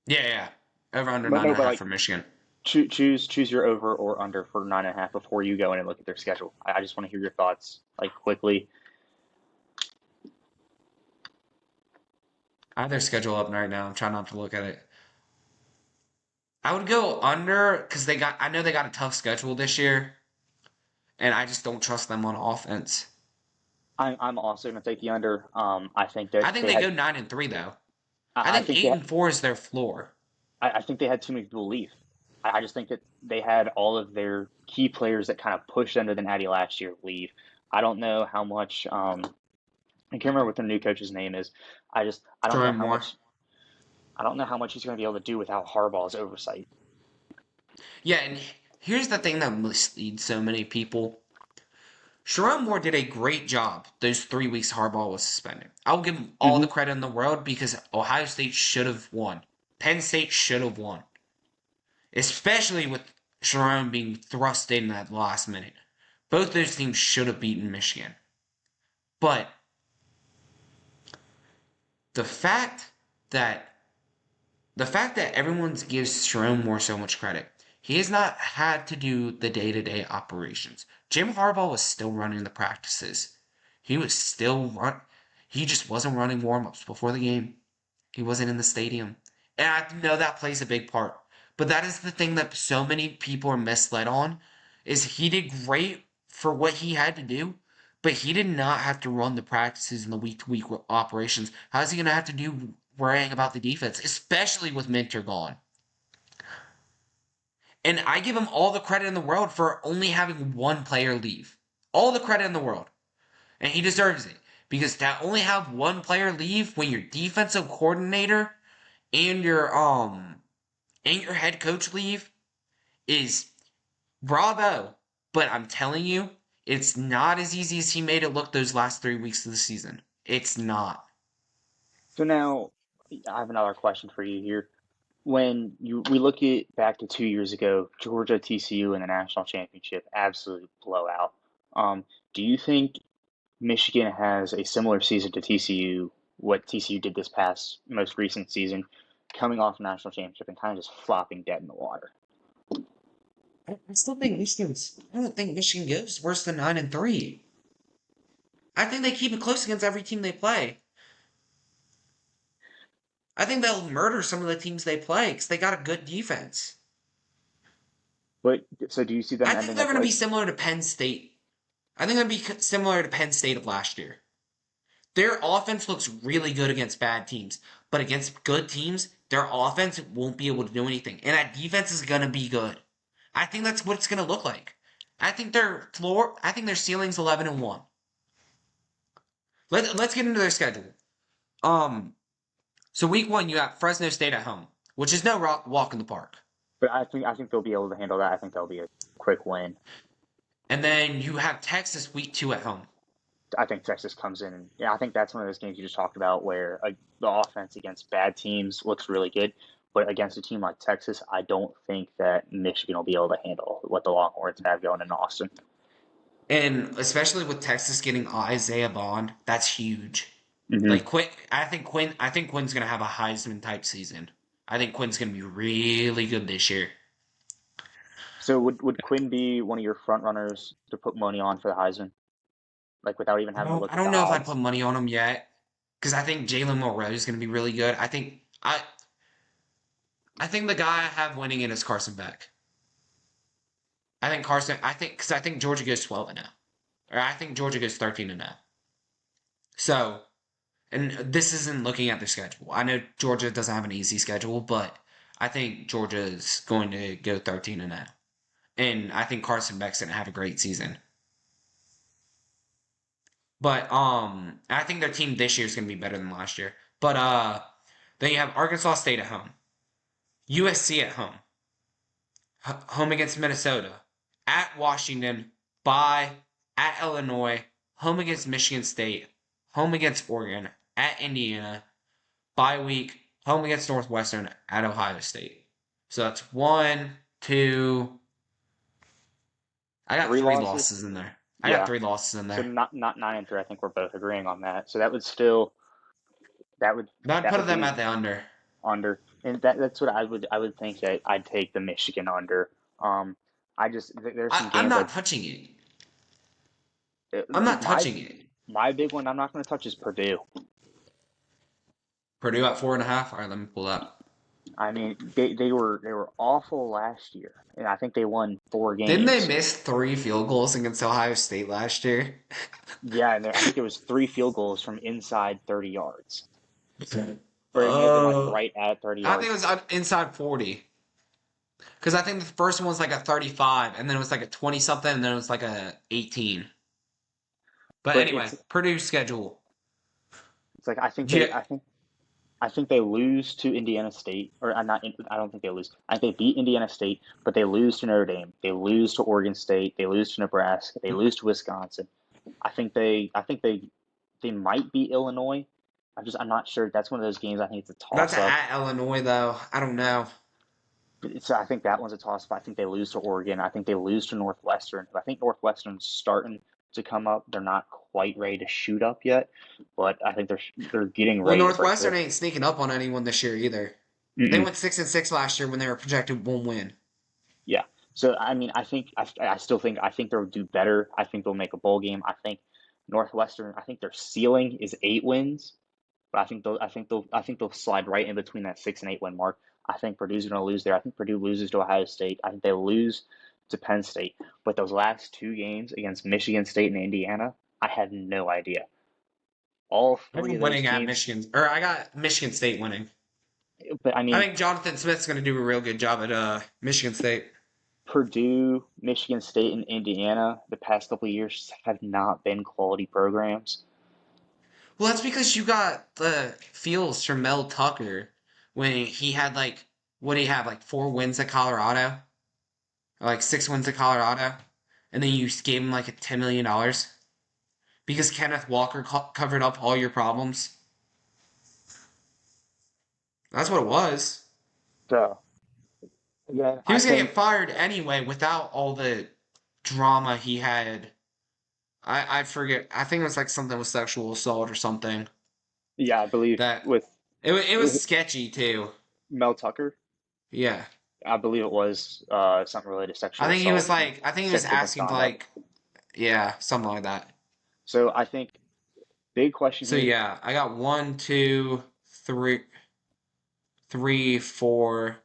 Yeah, yeah. Over under But nine no, and a but half like for Michigan. choose your over or under for 9.5 before you go in and look at their schedule. I just want to hear your thoughts like quickly. I have their schedule up right now. I'm trying not to look at it. I would go under because I know they got a tough schedule this year, and I just don't trust them on offense. I'm also going to take the under. I think I that think they they had. go 9-3 though. I I think think 8-4 is their floor. I think they had too many people leave. I just think that they had all of their key players that kind of pushed under the Natty last year leave. I don't know how much. I can't remember what the new coach's name is. I don't know Throwing how more. much. I don't know how much he's going to be able to do without Harbaugh's oversight. Yeah, and here's the thing that misleads so many people. Sharon Moore did a great job those 3 weeks Harbaugh was suspended. I'll give him all the Hmm. credit in the world because Ohio State should have won. Penn State should have won. Especially with Sharon being thrust in at the last minute. Both those teams should have beaten Michigan. But the fact that the fact that everyone gives Sharon Moore so much credit, he has not had to do the day-to-day operations. Jim Harbaugh was still running the practices. He was still run. He just wasn't running warm-ups before the game. He wasn't in the stadium, and I know that plays a big part. But that is the thing that so many people are misled on, is he did great for what he had to do, but he did not have to run the practices in the week-to-week operations. How's he going to have to do worrying about the defense, especially with Minter gone? And I give him all the credit in the world for only having one player leave. All the credit in the world. And he deserves it. Because to only have one player leave when your defensive coordinator and your head coach leave is bravo. But I'm telling you, it's not as easy as he made it look those last 3 weeks of the season. It's not. So now I have another question for you here. When we look at back to 2 years ago, Georgia TCU in the national championship, absolute blowout. Do you think Michigan has a similar season to TCU, what TCU did this past most recent season, coming off national championship and kind of just flopping dead in the water? I still think Michigan's. I don't think Michigan goes worse than 9-3. I think they keep it close against every team they play. I think they'll murder some of the teams they play because they got a good defense. But so do you see them I think ending they're up going to be like? similar to Penn State. I think they're going to be similar to Penn State of last year. Their offense looks really good against bad teams, but against good teams, their offense won't be able to do anything. And that defense is going to be good. I think that's what it's going to look like. I think their ceiling's 11-1. Let's get into their schedule. Um, so week one, you got Fresno State at home, which is no walk in the park. But I think they'll be able to handle that. I think that'll be a quick win. And then you have Texas week two at home. I think Texas comes in, and yeah, I think that's one of those games you just talked about where the offense against bad teams looks really good, but against a team like Texas, I don't think that Michigan will be able to handle what the Longhorns have going in Austin. And especially with Texas getting Isaiah Bond, that's huge. Hmm. Like I think Quinn's gonna have a Heisman type season. I think Quinn's gonna be really good this year. So would Quinn be one of your front runners to put money on for the Heisman, like without even having to look I at the don't know if I'd odds? put money on him yet because I think Jalen Monroe is gonna be really good. I think the guy I have winning it is Carson Beck. I think Georgia goes 12-0, or I think Georgia goes 13-0. So, and this isn't looking at their schedule. I know Georgia doesn't have an easy schedule, but I think Georgia's going to go 13-0. And I think Carson Beck's gonna have a great season. But I think their team this year is gonna be better than last year. But then you have Arkansas State at home, USC at home, home against Minnesota, at Washington, bye, at Illinois, home against Michigan State, home against Oregon, at Indiana, bye week, home against Northwestern, at Ohio State. So that's one, two. I got Three three losses? losses in there. I got Yeah. three losses in So there. not 9-3. I think we're both agreeing on that. So that would still that would That'd that put would them be at the under. under, and that's what I would think that I'd take the Michigan under. Um, there's some I'm games not touching it. uh, I'm not my touching it. my big one I'm not going to touch is Purdue. Purdue at 4.5. All right, let me pull up. I mean, they were awful last year, and I think they won four Didn't they games. miss 3 field goals against Ohio State last year? Yeah, and I think there was three field goals from inside 30 yards, or it may have been like Oh, right at 30 I think it yards. was inside 40. Because I think the first one was like a 35, and then it was like a 20 something, and then it was like a 18. But But anyway, Purdue schedule. it's like I think they Yeah. I think they lose to Indiana State, or I'm not. I don't think they lose. I think they beat Indiana State, but they lose to Notre Dame. They lose to Oregon State. They lose to Nebraska. They lose to Wisconsin. I think they might beat Illinois. I'm not sure. That's one of those games. I think it's a That's toss up. at Illinois, though. I don't know. I think that one's a toss up. I think they lose to Oregon. I think they lose to Northwestern. I think Northwestern's starting to come up. They're not quite ready to shoot up yet, but I think they're getting Well, ready to break Northwestern through. ain't sneaking up on anyone this year either. They Mm-mm. went 6-6 last year when they were projected 1 win. Yeah. So I mean, I still think I think they'll do better. I think they'll make a bowl game. I think Northwestern. I think their ceiling is 8 wins, but I think they'll slide right in between that 6 and 8 win mark. I think Purdue's going to lose there. I think Purdue loses to Ohio State. I think they lose to Penn State. But those last two games against Michigan State and Indiana, I had no idea. All I three am of those winning at teams, Michigan, or I got Michigan State winning. but I I mean, think Jonathan Smith's going to do a real good job at Michigan State. Purdue, Michigan State, and Indiana the past couple of years have not been quality programs. Well, that's because you got the feels from Mel Tucker when he had like, what did he have, like 4 wins at Colorado? Or like 6 wins at Colorado? And then you gave him like a $10 million because Kenneth Walker covered up all your problems. That's what it was. So again, He I was going to think get fired anyway without all the drama he had. I forget. I think it was like something with sexual assault or something. yeah, I believe That with it was sketchy too. Mel Tucker, Yeah. I believe it was something related to I sexual think he was assault and like, I think he was sexual asking misconduct. like, yeah, something like that. So I think big question So here. yeah, I got one, two, three, 4,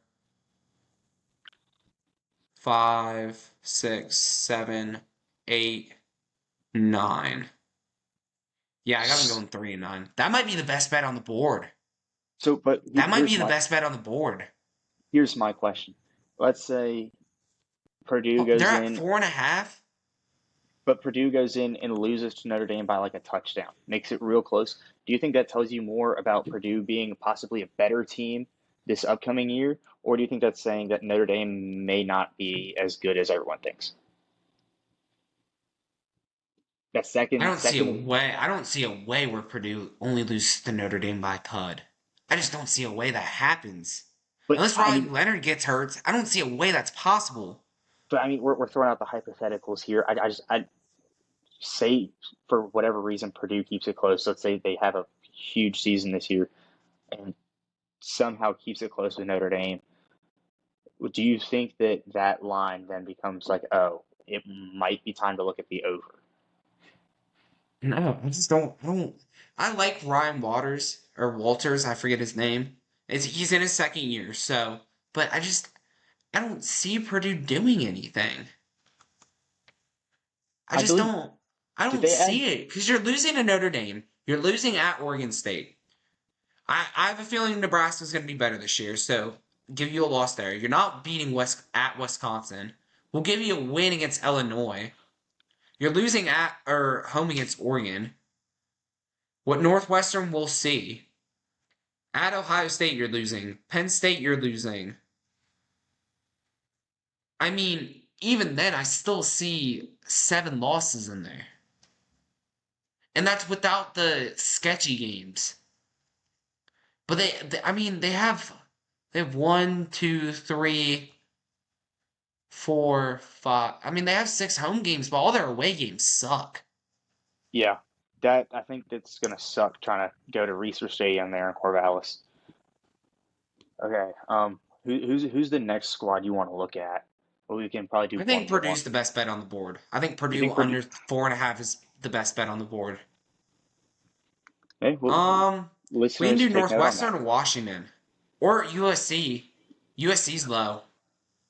5, 6, 7, 8, 9. Yeah, I got him going 3 and 9. That might be the best bet on the board. So, but That might be the best bet on the board. here's my question. Let's say Purdue Oh, they're goes at in, 4.5. but Purdue goes in and loses to Notre Dame by like a touchdown, makes it real close. Do you think that tells you more about Purdue being possibly a better team this upcoming year, or do you think that's saying that Notre Dame may not be as good as everyone thinks? That I don't see a second, way. I don't see a way where Purdue only loses to Notre Dame by PUD. I just don't see a way that happens. but Unless I Riley mean, Leonard gets hurt, I don't see a way that's possible. we're throwing out the hypotheticals here. I say for whatever reason Purdue keeps it close. Let's say they have a huge season this year and somehow keeps it close with Notre Dame. Do you think that that line then becomes like, oh, it might be time to look at the over? No, I just don't. I like Ryan Waters or Walters. I forget his name. He's in his second year, so. But I don't see Purdue doing anything. I I just believe, don't. I did don't they add? see it because you're losing to Notre Dame. You're losing at Oregon State. I have a feeling Nebraska's going to be better this year, so give you a loss there. You're not beating West at Wisconsin. We'll give you a win against Illinois. You're losing at or home against Oregon. What Northwestern will see. At Ohio State, you're losing. Penn State, you're losing. I mean, even then, I still see 7 losses in there. And that's without the sketchy games. But I mean, they have 1, 2, 3, 4, 5. I mean, they have 6 home games, but all their away games suck. Yeah, that I think that's gonna suck trying to go to Research Stadium there in Corvallis. Okay, who's the next squad you want to look at? Well, we can probably do I one think by one. Purdue's the best bet on the board. I think You Purdue think Purdue? under 4.5 is the best bet on the board. Hey, well, Um, we can listeners, do take note on Northwestern that. or Washington. Or USC. USC's low.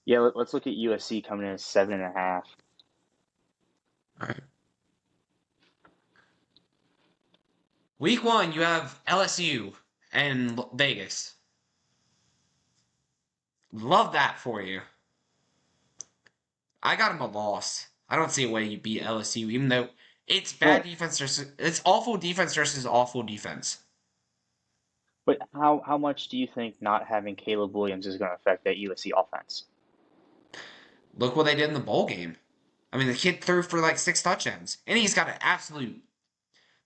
Yeah, let's look at USC coming in at 7.5. All right. Week one, you have LSU and Vegas. Love that for you. I got him a loss. I don't see a way you beat LSU, even though it's bad Well, defense versus it's awful defense versus awful defense. but how much do you think not having Caleb Williams is going to affect that USC offense? Look what they did in the bowl game. I mean, the kid threw for like 6 touchdowns, and he's got an absolute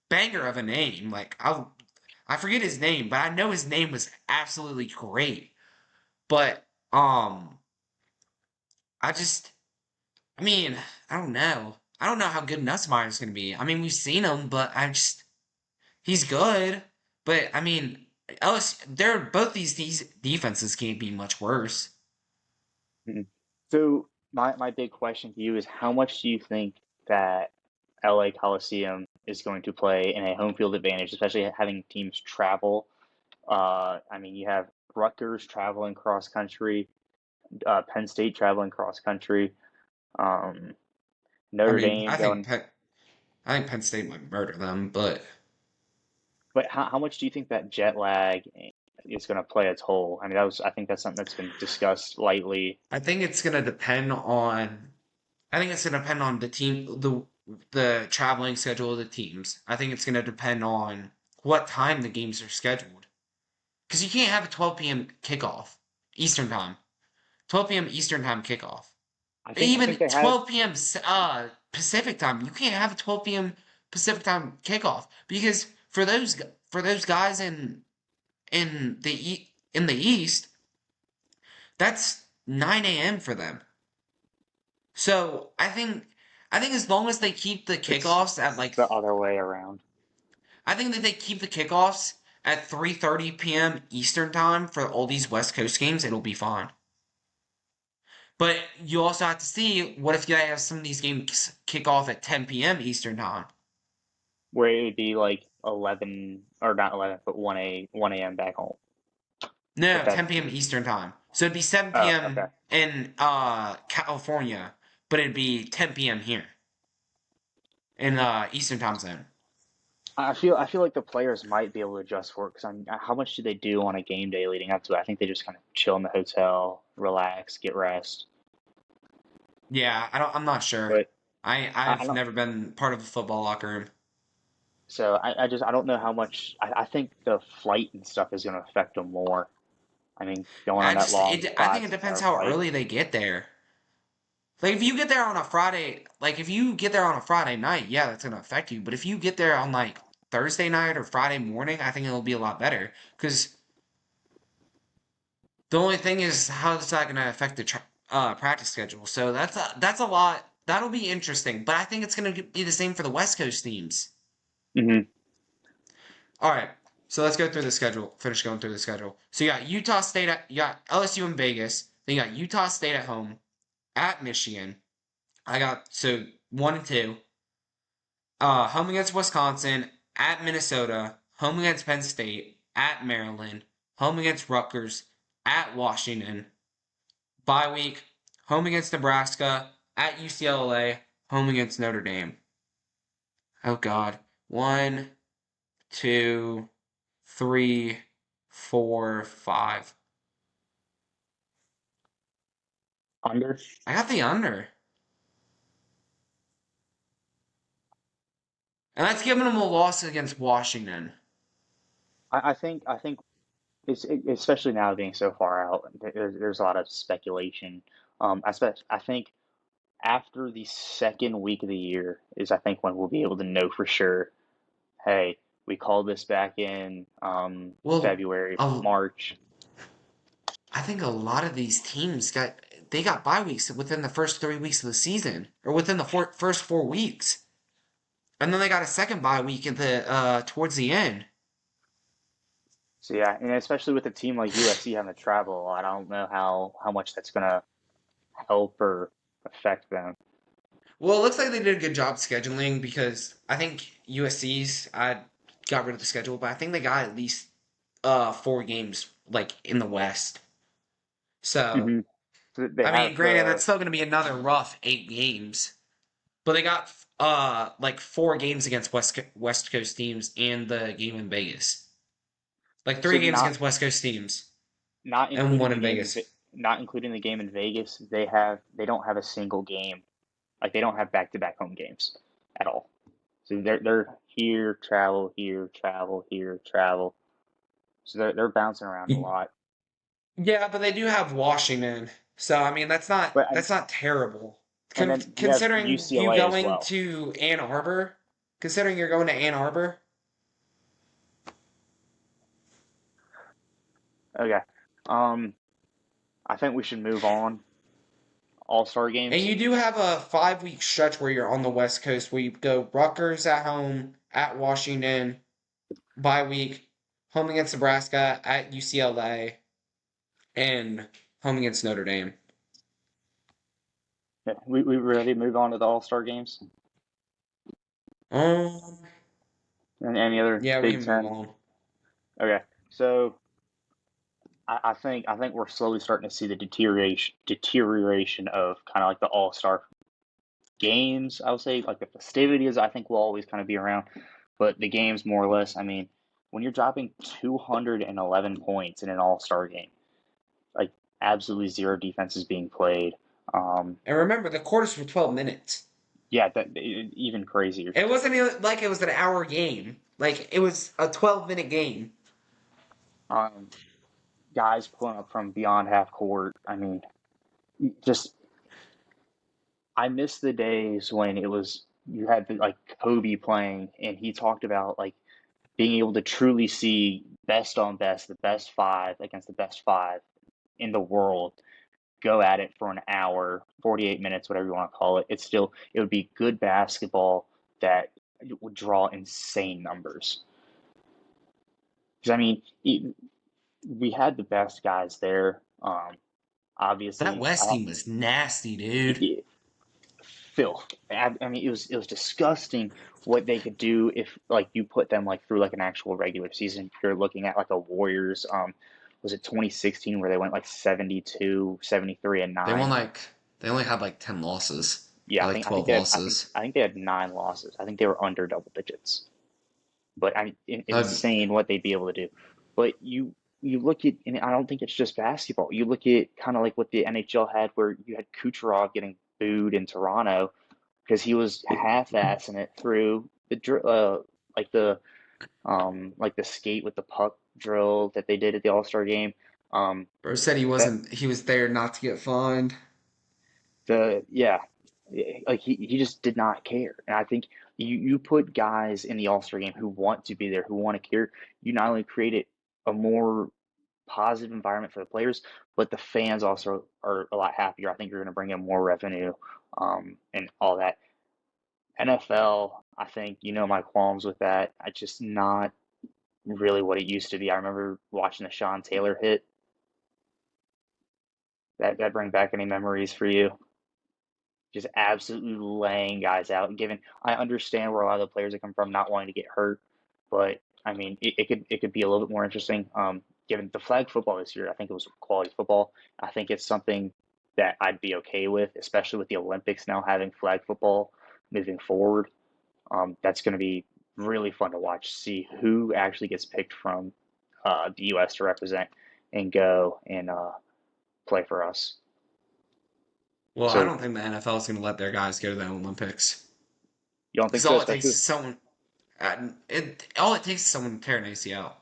banger of a name. I forget his name, but I know his name was absolutely great. But I just, I mean, I don't know. I don't know how good Nussmeier's going to be. I mean, we've seen him, but he's good. But I mean, they're both these defenses can't be much worse. Mhm. So my big question to you is how much do you think that LA Coliseum is going to play in a home field advantage, especially having teams travel? I mean, you have Rutgers traveling cross country, Penn State traveling cross country, um, I Notre mean, Dame going. I think Penn State might murder them, but But how much do you think that jet lag is going to play a toll? I mean, I think that's something that's been discussed lightly. I think it's gonna depend on. I think it's gonna depend on the traveling schedule of the teams. I think it's gonna depend on what time the games are scheduled. Because you can't have a 12 p.m. kickoff Eastern time. 12 p.m. Eastern time kickoff. I Even think they have. 12 p.m. Pacific time. You can't have a 12 p.m. Pacific time kickoff because for those guys in the East, that's 9 a.m. for them. So I think as long as they keep the kickoffs at It's the other way around. I think that they keep the kickoffs at 3:30 p.m. Eastern time for all these West Coast games, it'll be fine. But you also have to see what if you have some of these games kick off at 10 p.m. Eastern time. Where it would be like 11 or not 11, but 1 a.m. back home. If No, that. 10 p.m. Eastern time. So it'd be 7 Oh, okay. p.m. in California, but it'd be 10 p.m. here in Eastern time zone. I feel like the players might be able to adjust for it because how much do they do on a game day leading up to it? I think they just kind of chill in the hotel, relax, get rest. Yeah, I'm not sure. But I I've don't. never been part of a football locker room. So I don't know how much. I think the flight and stuff is going to affect them more. I mean, going on that long I think five it six depends hour how flight. early they get there. Like if you get there on a Friday, like if you get there on a Friday night, yeah, that's gonna affect you. But if you get there on like Thursday night or Friday morning, I think it'll be a lot better. Because the only thing is how is that gonna affect the practice schedule? So that's a lot. That'll be interesting. But I think it's gonna be the same for the West Coast teams. Hmm. All right. So let's go through the schedule. Finish going through the schedule. So you got Utah State you got LSU in Vegas. Then you got Utah State at home at Michigan. I got so 1 and 2. Home against Wisconsin, at Minnesota, home against Penn State, at Maryland, home against Rutgers, at Washington. Bye week, home against Nebraska, at UCLA, home against Notre Dame. Oh God. 1, 2, 3, 4, 5. Under. I got the under. And that's giving them a loss against Washington. I think especially now being so far out, there's a lot of speculation. I think after the second week of the year is I think when we'll be able to know for sure. Hey, we called this back in Well, February, a March. I think a lot of these teams got bye weeks within the first 3 weeks of the season, or within the first 4 weeks, and then they got a second bye week at the towards the end. So yeah, and especially with a team like USC having to travel, I don't know how much that's gonna help or affect them. Well, it looks like they did a good job scheduling because I think USC's I got rid of the schedule, but I think they got at least 4 games like in the West. So, Hmm. So they I mean, have granted, that's still going to be another rough 8 games, but they got like 4 games against West Coast teams and the game in Vegas. Like so 3 games against West Coast teams not and including one the in game in Vegas. not including the game in Vegas. They don't have a single game. Like they don't have back to back home games at all. So they're here, travel, here, travel. So they're bouncing around a lot. Yeah, but they do have Washington, so I mean But that's not terrible. and then you have Considering you UCLA as going well. to Ann Arbor, considering you're going to Ann Arbor, Okay. Um, I think we should move on. All Star and games. you do have a 5 week stretch where you're on the West Coast, where you go Rutgers at home, at Washington, bye week, home against Nebraska, at UCLA, and home against Notre Dame. Yeah, we ready to move on to the All Star games Um, and any other yeah, we Big can move Ten. on. Okay, so I think we're slowly starting to see the deterioration of kind of like the All Star games. I would say like the festivities. I think will always kind of be around, but the games more or less. I mean, when you're dropping 211 points in an All Star game, like absolutely zero defense is being played. Um, And remember, the quarters were 12 minutes. yeah, even crazier. It wasn't like it was an hour game. Like it was a 12-minute game. Um, Guys pulling up from beyond half court. I mean, just I miss the days when it was you had like Kobe playing, and he talked about like being able to truly see best on best, the best five against the best five in the world, go at it for an hour, 48 minutes, whatever you want to call it. It would be good basketball that would draw insane numbers. Because I mean, we had the best guys there. That Obviously, West team was nasty, dude. filth. I mean, it was disgusting what they could do if like you put them like through like an actual regular season. If you're looking at like a Warriors, was it 2016 where they went like 72, 73 and They won 9? like they only had like 10 losses Yeah, or like I think 12 they had losses. I think they had 9 losses. I think they were under double digits. But I mean, That'd, insane what they'd be able to do. But you look at, and I don't think it's just basketball. You look at kind of like what the NHL had, where you had Kucherov getting booed in Toronto because he was half-assing it through like like the skate with the puck drill that they did at the All-Star game. Um, Bro said that he was there not to get fined. the yeah, like he just did not care, and I think you put guys in the All-Star game who want to be there, who want to care. You not only created a more positive environment for the players, but the fans also are a lot happier. I think you're going to bring in more revenue, and all that. NFL, I think you know my qualms with that. I just not really what it used to be. I remember watching the Sean Taylor hit. That bring back any memories for you? Just absolutely laying guys out. Given I understand where a lot of the players that come from not wanting to get hurt, but I mean it could be a little bit more interesting. Given the flag football this year, I think it was quality football. I think it's something that I'd be okay with, especially with the Olympics now having flag football moving forward. That's going to be really fun to watch. See who actually gets picked from the U.S. to represent and go and play for us. Well, I So don't think the NFL is going to let their guys go to the Olympics you don't think because so, all it takes especially is someone. All it takes is someone to tear an ACL.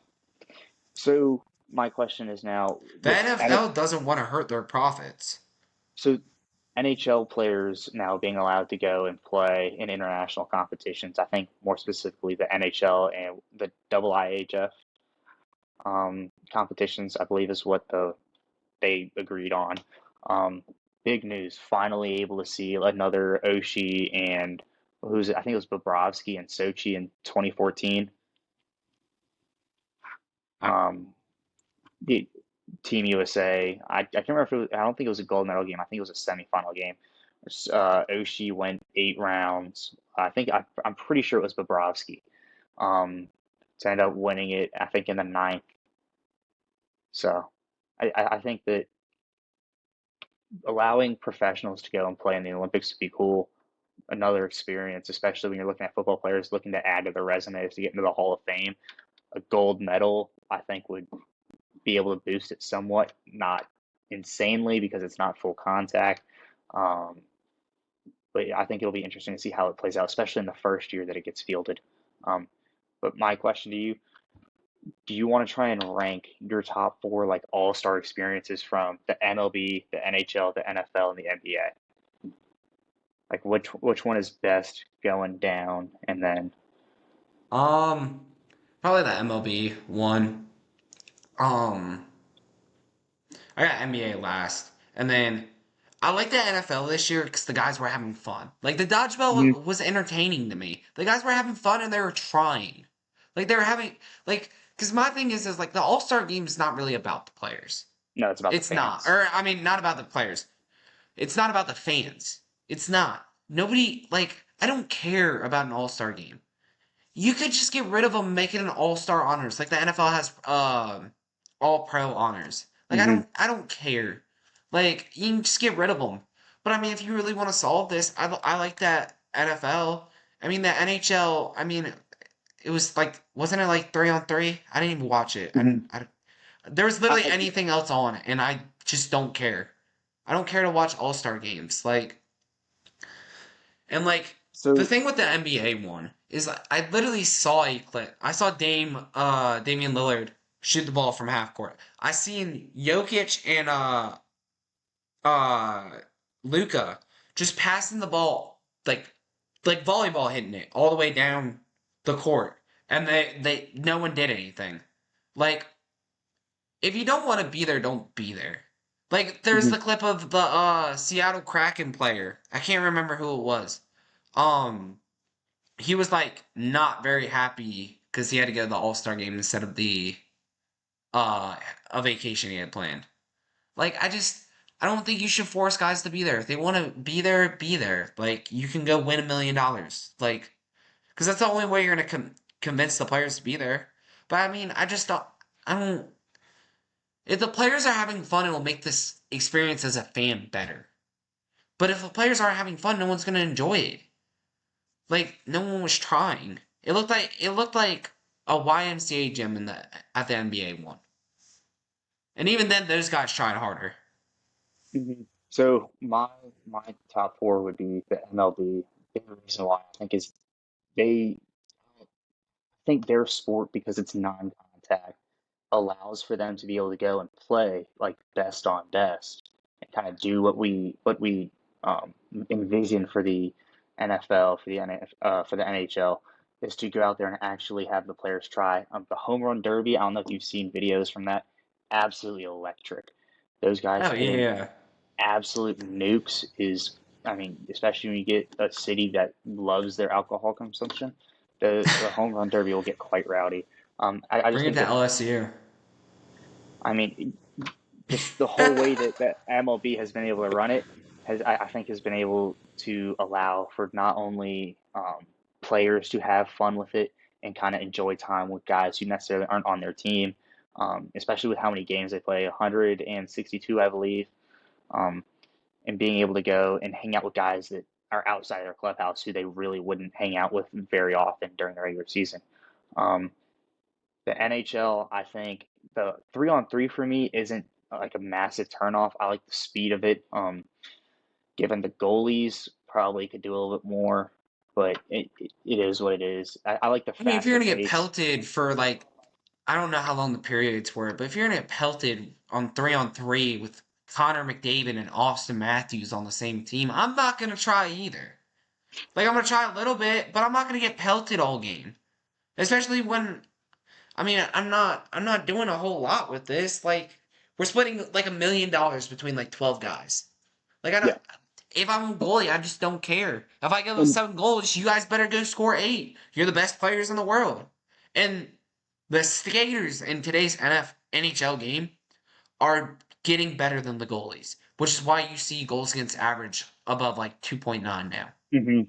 so. My question is now The with NFL doesn't want to hurt their profits. so NHL players now being allowed to go and play in international competitions. I think more specifically the NHL and the IIHF competitions. I believe is what they agreed on. Um, Big news. Finally able to see another Oshie and who's it? I think it was Bobrovsky and Sochi in 2014. I, The Team USA. I can't remember if it was, I don't think it was a gold medal game. I think it was a semifinal game. Oshie went 8 rounds. I'm pretty sure it was Bobrovsky. To end up winning it, I think in the ninth. So I think that allowing professionals to go and play in the Olympics would be cool. Another experience, especially when you're looking at football players looking to add to their resumes to get into the Hall of Fame. A gold medal, I think, would be able to boost it somewhat, not insanely because it's not full contact. Um, but I think it'll be interesting to see how it plays out, especially in the first year that it gets fielded. Um, but my question to you: do you want to try and rank your top four like all-star experiences from the MLB, the NHL, the NFL, and the NBA? Like which one is best going down, and then Um, Probably the MLB one. Um, I got NBA last, and then I like the NFL this year because the guys were having fun. Like the Mhm. dodgeball was entertaining to me. The guys were having fun and they were trying. Like they were having like because my thing is like the All Star game is not really about the players. No, it's about the It's not, fans. or I mean, not about the players. It's not about the fans. It's not. Nobody like I don't care about an All Star game. You could just get rid of them, and make it an all-star honors, like the NFL has all-pro honors. Like Hmm. I don't care. Like you can just get rid of them. But I mean, if you really want to solve this, I like that NFL. I mean, the NHL. I mean, it was like wasn't it like 3-on-3? I didn't even watch it. Hmm. There was literally I, anything else on, and I just don't care. I don't care to watch all-star games. Like, the so thing with the NBA one is I literally saw a clip. I saw Damian Lillard shoot the ball from half court. I seen Jokic and uh Luca just passing the ball like volleyball hitting it all the way down the court. And they no one did anything. Like, if you don't want to be there, don't be there. Like there's mhm. the clip of the Seattle Kraken player. I can't remember who it was. Um he was like not very happy because he had to go to the All Star game instead of the a vacation he had planned. Like I don't think you should force guys to be there. If they want to be there, be there. Like you can go win $1 million. Like because that's the only way you're gonna convince the players to be there. But I mean, I just don't. I don't. If the players are having fun, it will make this experience as a fan better. But if the players aren't having fun, no one's gonna enjoy it. Like no one was trying. It looked like a YMCA gym at the NBA one. And even then those guys tried harder. Hmm. So my top four would be the MLB. The reason why I think is they think their sport, because it's non-contact, allows for them to be able to go and play like best on best and kind of do what we um, envision for the NFL, for the NHL, is to go out there and actually have the players try. The home run derby, I don't know if you've seen videos from that, absolutely electric. Those guys Oh hitting yeah. absolute nukes is, I mean, especially when you get a city that loves their alcohol consumption, the home run derby will get quite rowdy. I just Bring it think to that, LSU. I mean, just the whole way that MLB has been able to run it I think has been able to allow for not only players to have fun with it and kind of enjoy time with guys who necessarily aren't on their team, especially with how many games they play, 162, I believe, um, and being able to go and hang out with guys that are outside of their clubhouse who they really wouldn't hang out with very often during the regular season. Um, the NHL, I think the 3-on-3 for me isn't like a massive turnoff. I like the speed of it. Given the goalies probably could do a little bit more, but it is what it is. I like the I mean, if you're faster gonna get pace. pelted for like I don't know how long the periods were, but if you're gonna get pelted on 3-on-3 with Connor McDavid and Austin Matthews on the same team, I'm not gonna try either. Like I'm gonna try a little bit, but I'm not gonna get pelted all game. Especially when I mean, I'm not doing a whole lot with this. Like, we're splitting like $1 million between like 12 guys. Like, I don't. Yeah, If I'm a goalie, I just don't care. If I go and 7 goals, you guys better go score 8. You're the best players in the world. And the skaters in today's NHL game are getting better than the goalies, which is why you see goals against average above like 2.9 now. mhm.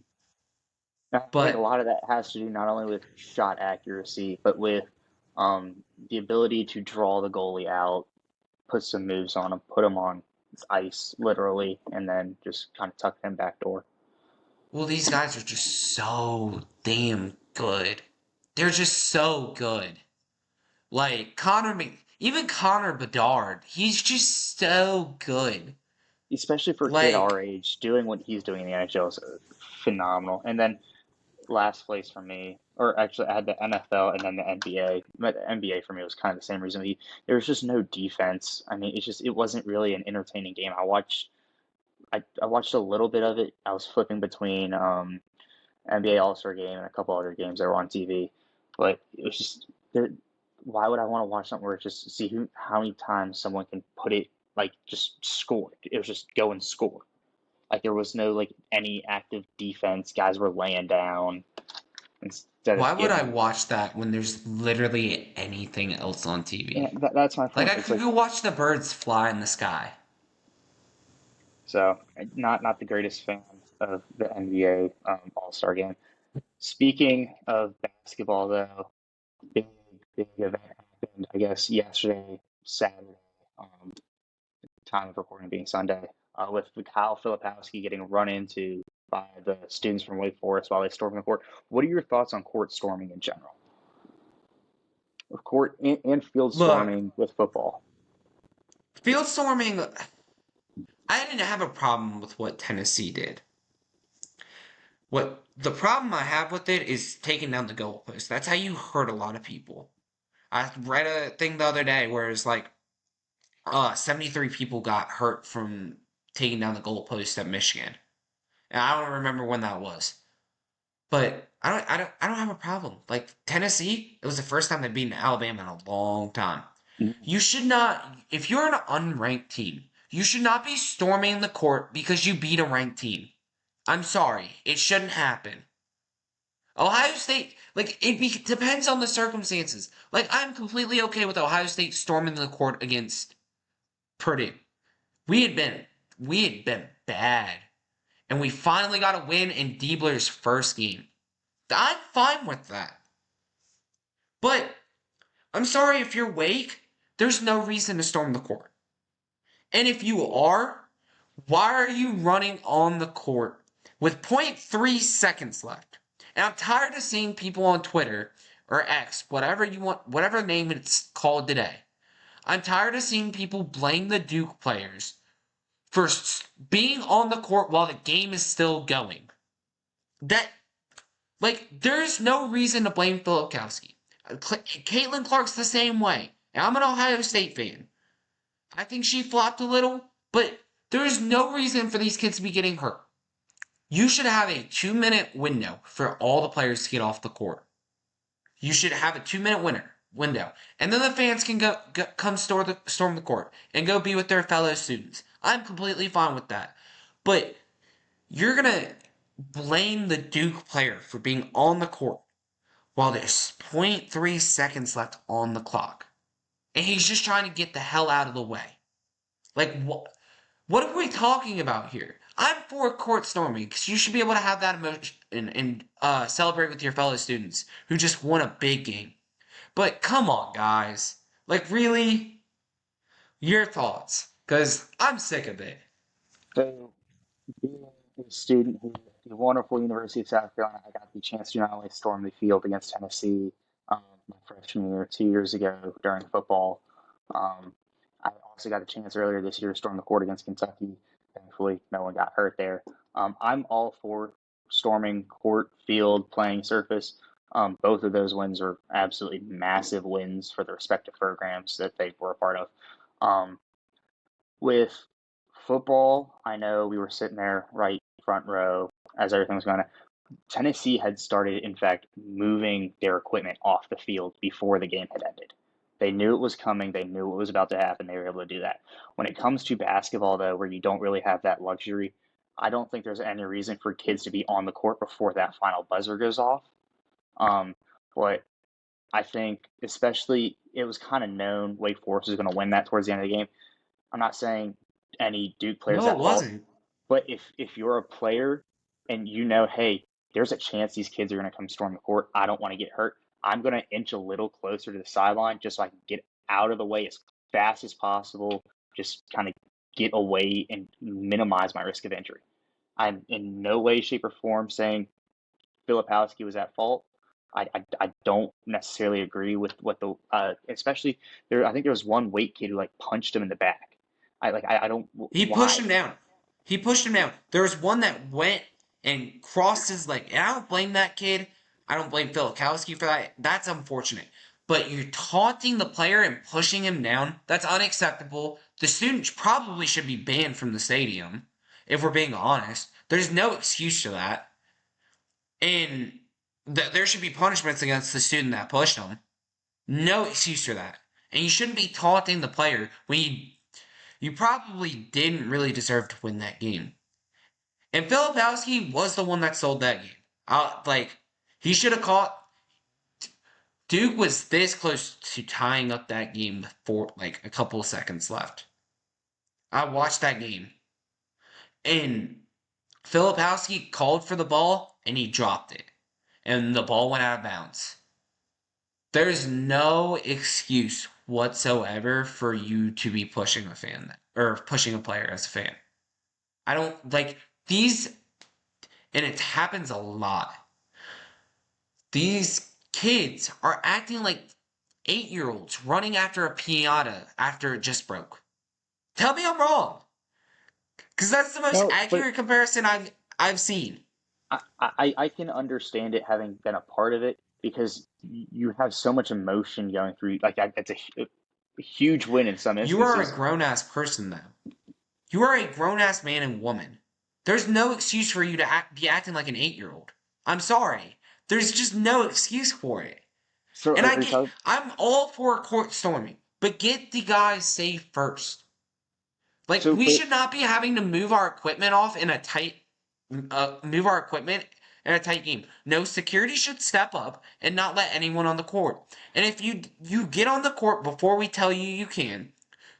I think a But lot of that has to do not only with shot accuracy, but with the ability to draw the goalie out. put some moves on him, put him on ice literally, and then just kind of tuck him back door. Well, these guys are just so damn good. They're just so good. Like even Connor Bedard, he's just so good. Especially for a kid our Like, age, doing what he's doing in the NHL is phenomenal. And then last place for me, or actually I had the NFL and then the NBA. But the NBA for me was kind of the same reason. There was just no defense. I mean, it wasn't really an entertaining game. I watched a little bit of it. I was flipping between NBA All Star Game and a couple other games that were on TV, but it was just there. Why would I want to watch something where it's just see how many times someone can put it like just score? It was just go and score. Like there was no like any active defense. Guys were laying down instead why of would I giving. watch that when there's literally anything else on TV? And that's my Like, point. I It's could like go watch the birds fly in the sky. so not the greatest fan of the NBA All Star Game. Speaking of basketball, though, big big event happened. I guess yesterday, Saturday, um, time of recording being Sunday, with Kyle Filipowski getting run into by the students from Wake Forest while they stormed the court. What are your thoughts on court storming in general? Court and field Look, storming with football. field storming, I didn't have a problem with what Tennessee did. What the problem I have with it is taking down the goalpost. That's how you hurt a lot of people. I read a thing the other day where it's like 73 people got hurt from taking down the goalpost at Michigan. And I don't remember when that was. But I don't have a problem. Like Tennessee, it was the first time they'd beaten Alabama in a long time. You should not, if you're an unranked team, you should not be storming the court because you beat a ranked team. I'm sorry, it shouldn't happen. Ohio State, like depends on the circumstances. Like I'm completely okay with Ohio State storming the court against Purdue. We had been we had been bad, and we finally got a win in Diebler's first game. I'm fine with that. But I'm sorry if you're Wake, there's no reason to storm the court. And if you are, why are you running on the court with point 0.3 seconds left? And I'm tired of seeing people on Twitter or X, whatever you want, whatever name it's called today. I'm tired of seeing people blame the Duke players for being on the court while the game is still going. That, like, there's no reason to blame Filipkowski. Caitlin Clark's the same way. And I'm an Ohio State fan. I think she flopped a little, but there's no reason for these kids to be getting hurt. You should have a 2-minute window for all the players to get off the court. You should have a 2-minute window, and then the fans can come storm the court and go be with their fellow students. I'm completely fine with that, but you're gonna blame the Duke player for being on the court while there's point 0.3 seconds left on the clock, and he's just trying to get the hell out of the way. Like what? What are we talking about here? I'm for court storming because you should be able to have that emotion and celebrate with your fellow students who just won a big game. But come on, guys. Like, really? Your thoughts? Because I'm sick of it. So, being a student here at the wonderful University of South Carolina, I got the chance to not only storm the field against Tennessee my freshman year 2 years ago during football. Um, I also got a chance earlier this year to storm the court against Kentucky. Thankfully, no one got hurt there. I'm all for storming court, field, playing surface. Both of those wins are absolutely massive wins for the respective programs that they were a part of. Um, with football, I know we were sitting there right front row as everything was going on. Tennessee had started, in fact, moving their equipment off the field before the game had ended. They knew it was coming. They knew what was about to happen. They were able to do that. When it comes to basketball, though, where you don't really have that luxury, I don't think there's any reason for kids to be on the court before that final buzzer goes off. Um, but I think, especially, it was kind of known Wake Forest was going to win that towards the end of the game. I'm not saying any Duke players No, at it all, wasn't. but if you're a player and you know, hey, there's a chance these kids are going to come storm the court, I don't want to get hurt. I'm going to inch a little closer to the sideline just so I can get out of the way as fast as possible, just kind of get away and minimize my risk of injury. I'm in no way, shape, or form saying Filipowski was at fault. I don't necessarily agree with what the especially there. I think there was one weight kid who like punched him in the back. I don't He pushed why. him down. He pushed him down. There was one that went and crossed his leg. And I don't blame that kid. I don't blame Filikowski for that. That's unfortunate. But you're taunting the player and pushing him down. That's unacceptable. The student probably should be banned from the stadium, if we're being honest. There's no excuse to that. And there should be punishments against the student that pushed him. No excuse for that. And you shouldn't be taunting the player when you probably didn't really deserve to win that game. And Filipowski was the one that sold that game. He should have caught. Duke was this close to tying up that game for like a couple of seconds left. I watched that game. And Filipowski called for the ball and he dropped it. And the ball went out of bounds. There's no excuse whatsoever for you to be pushing a fan or pushing a player as a fan. I don't like these, and it happens a lot. These kids are acting like 8-year-olds running after a pinata after it just broke. Tell me I'm wrong, because that's the most No, but accurate comparison I've seen. I can understand it having been a part of it because you have so much emotion going through. Like it's a huge win in some You are a instances. grown ass person, though. You are a grown ass man and woman. There's no excuse for you to be acting like an 8-year-old. I'm sorry. There's just no excuse for it. So And are you talking? I'm all for court storming, but get the guys safe first. Like, So, we but should not be having to move our equipment off in a tight, move our equipment in a tight game. No, security should step up and not let anyone on the court. And if you get on the court before we tell you can,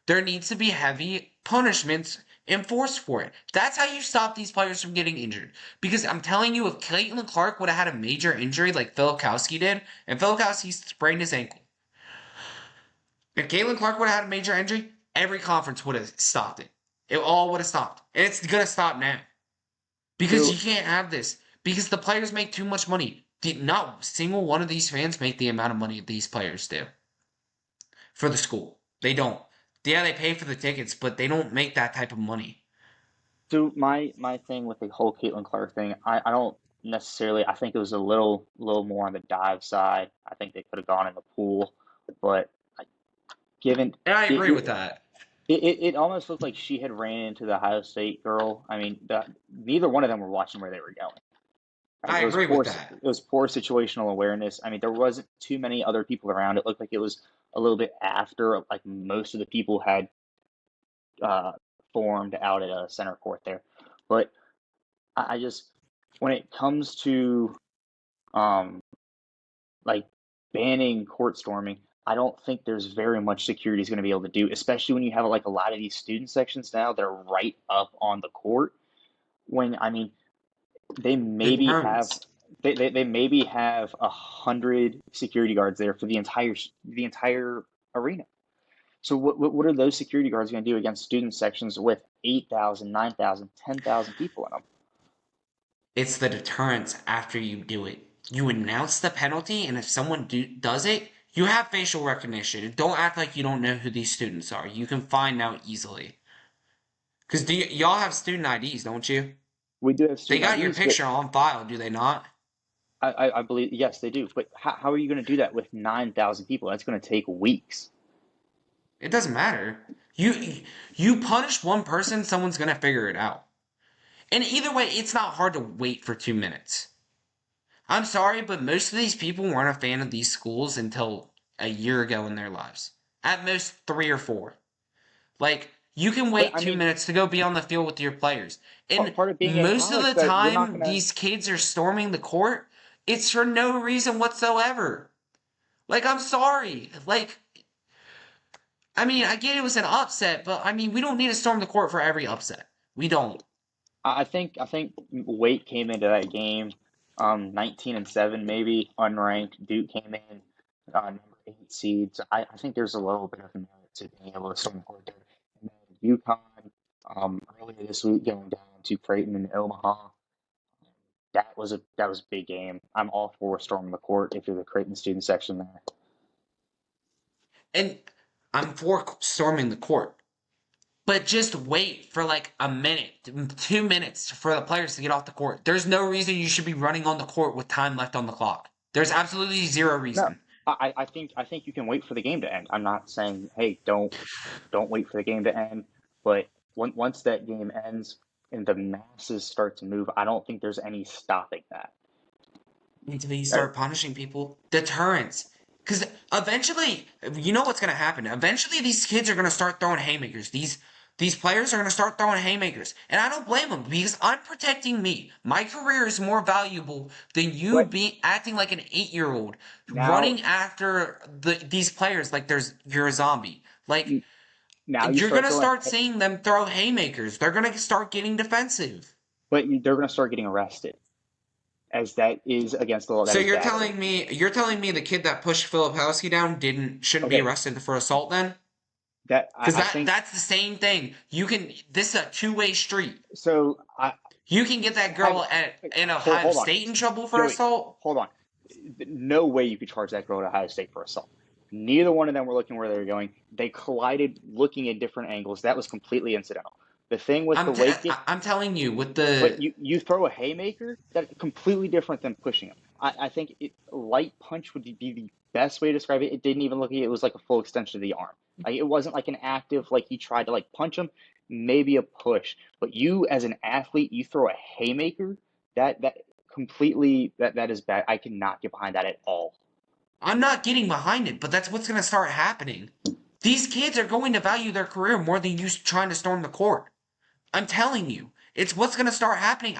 there needs to be heavy punishments enforced for it. That's how you stop these players from getting injured. Because I'm telling you, if Caitlin Clark would have had a major injury like Filikowski did, and Filikowski sprained his ankle, if Caitlin Clark would have had a major injury, every conference would have stopped it. It all would have stopped. And it's going to stop now. Because so you can't have this. Because the players make too much money. Not a single one of these fans make the amount of money these players do for the school. They don't. Yeah, they pay for the tickets, but they don't make that type of money. so my thing with the whole Caitlin Clark thing, I don't necessarily. I think it was a little more on the dive side. I think they could have gone in the pool, but given And I it, agree with it that. it almost looked like she had ran into the Ohio State girl. I mean, neither one of them were watching where they were going. Right? I agree with that. It was poor situational awareness. I mean, there wasn't too many other people around. It looked like it was a little bit after, like most of the people had uh, formed out at a center court there. But I just, when it comes to um, like banning court storming, I don't think there's very much security is going to be able to do, especially when you have like a lot of these student sections now that are right up on the court. When I mean, they The maybe have terms. they maybe have 100 security guards there for the entire arena. So what are those security guards going to do against student sections with 8,000, 9,000, 10,000 people in them? It's the deterrence after you do it. You announce the penalty, and if someone does it, you have facial recognition. Don't act like you don't know who these students are. You can find out easily. Because y'all have student IDs, don't you? We do have They student got your IDs, but picture on file, do they not? I believe yes they do. But how are you going to do that with 9,000 people? That's going to take weeks. It doesn't matter. You punish one person, someone's gonna figure it out. And either way, it's not hard to wait for 2 minutes. I'm sorry, but most of these people weren't a fan of these schools until a year ago in their lives. At most 3 or 4. Like, you can But wait I two mean, minutes to go be on the field with your players. And part of being in most of college the that you're not time going to. these kids are storming the court, it's for no reason whatsoever. Like, I'm sorry. Like, I mean, I get it was an upset, but I mean, we don't need to storm the court for every upset. We don't. I think weight came into that game, 19-7 maybe unranked. Duke came in number 8 seeds. I think there's a little bit of merit to being able to storm the court there. And then UConn, earlier this week going down to Creighton and Omaha. That was a big game. I'm all for storming the court if you're the Creighton student section there. And I'm for storming the court. But just wait for like a minute, 2 minutes for the players to get off the court. There's no reason you should be running on the court with time left on the clock. There's absolutely zero No, reason. I think you can wait for the game to end. I'm not saying, hey, don't wait for the game to end, but once that game ends and the masses start to move, I don't think there's any stopping that. Until you Or, start punishing people. Deterrence. Because eventually, you know what's going to happen. Eventually, these kids are going to start throwing haymakers. These players are going to start throwing haymakers. And I don't blame them because I'm protecting me. My career is more valuable than you but be acting like an 8-year-old now running after these players like you're a zombie. Like, now you you're start going to throwing, start seeing them throw haymakers. They're going to start getting defensive. but they're going to start getting arrested, as that is against the law. That So is battery. you're telling me the kid that pushed Filipowski down shouldn't be Okay, arrested for assault then? that Because I think that's the same thing. This is a two-way street. so. You can get that Have girl in Ohio hold on, State in trouble for Joey. assault. Hold on. No way you could charge that girl at Ohio State for assault. Neither one of them were looking where they were going. They collided, looking at different angles. That was completely incidental. The thing with the weight get, I'm telling you, with but the you throw a haymaker, that's completely different than pushing him. I think light punch would be the best way to describe it. It didn't even look like it was like a full extension of the arm. Like it wasn't like an active, like he tried to like punch him, maybe a push. But you as an athlete, you throw a haymaker, that completely that is bad. I cannot get behind that at all. I'm not getting behind it, but that's what's going to start happening. These kids are going to value their career more than you trying to storm the court. I'm telling you, it's what's going to start happening.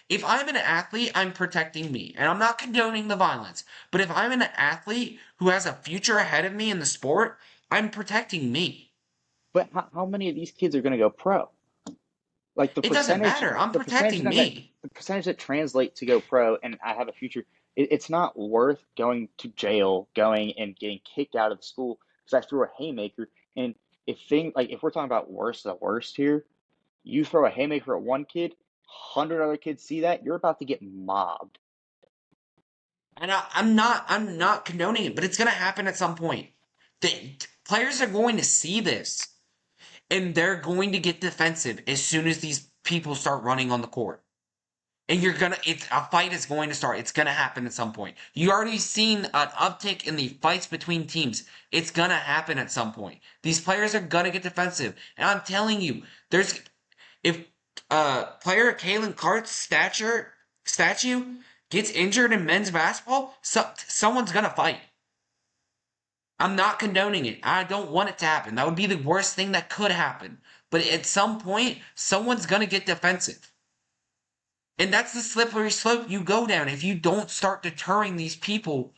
If I'm an athlete, I'm protecting me, and I'm not condoning the violence. But if I'm an athlete who has a future ahead of me in the sport, I'm protecting me. But how many of these kids are going to go pro? Like It doesn't matter. I'm the percentage protecting of them that me. the percentage that translate to go pro and I have a future, it's not worth going to jail, going and getting kicked out of the school because I threw a haymaker. And if we're talking about worst of the worst here, you throw a haymaker at one kid, 100 other kids see that, you're about to get mobbed. And I'm not condoning it, but it's going to happen at some point. The players are going to see this, and they're going to get defensive as soon as these people start running on the court. And a fight is going to start. It's going to happen at some point. You already seen an uptick in the fights between teams. It's going to happen at some point. These players are going to get defensive. And I'm telling you, if player Kalen Clark's statue gets injured in men's basketball, someone's going to fight. I'm not condoning it. I don't want it to happen. That would be the worst thing that could happen. But at some point, someone's going to get defensive. And that's the slippery slope you go down if you don't start deterring these people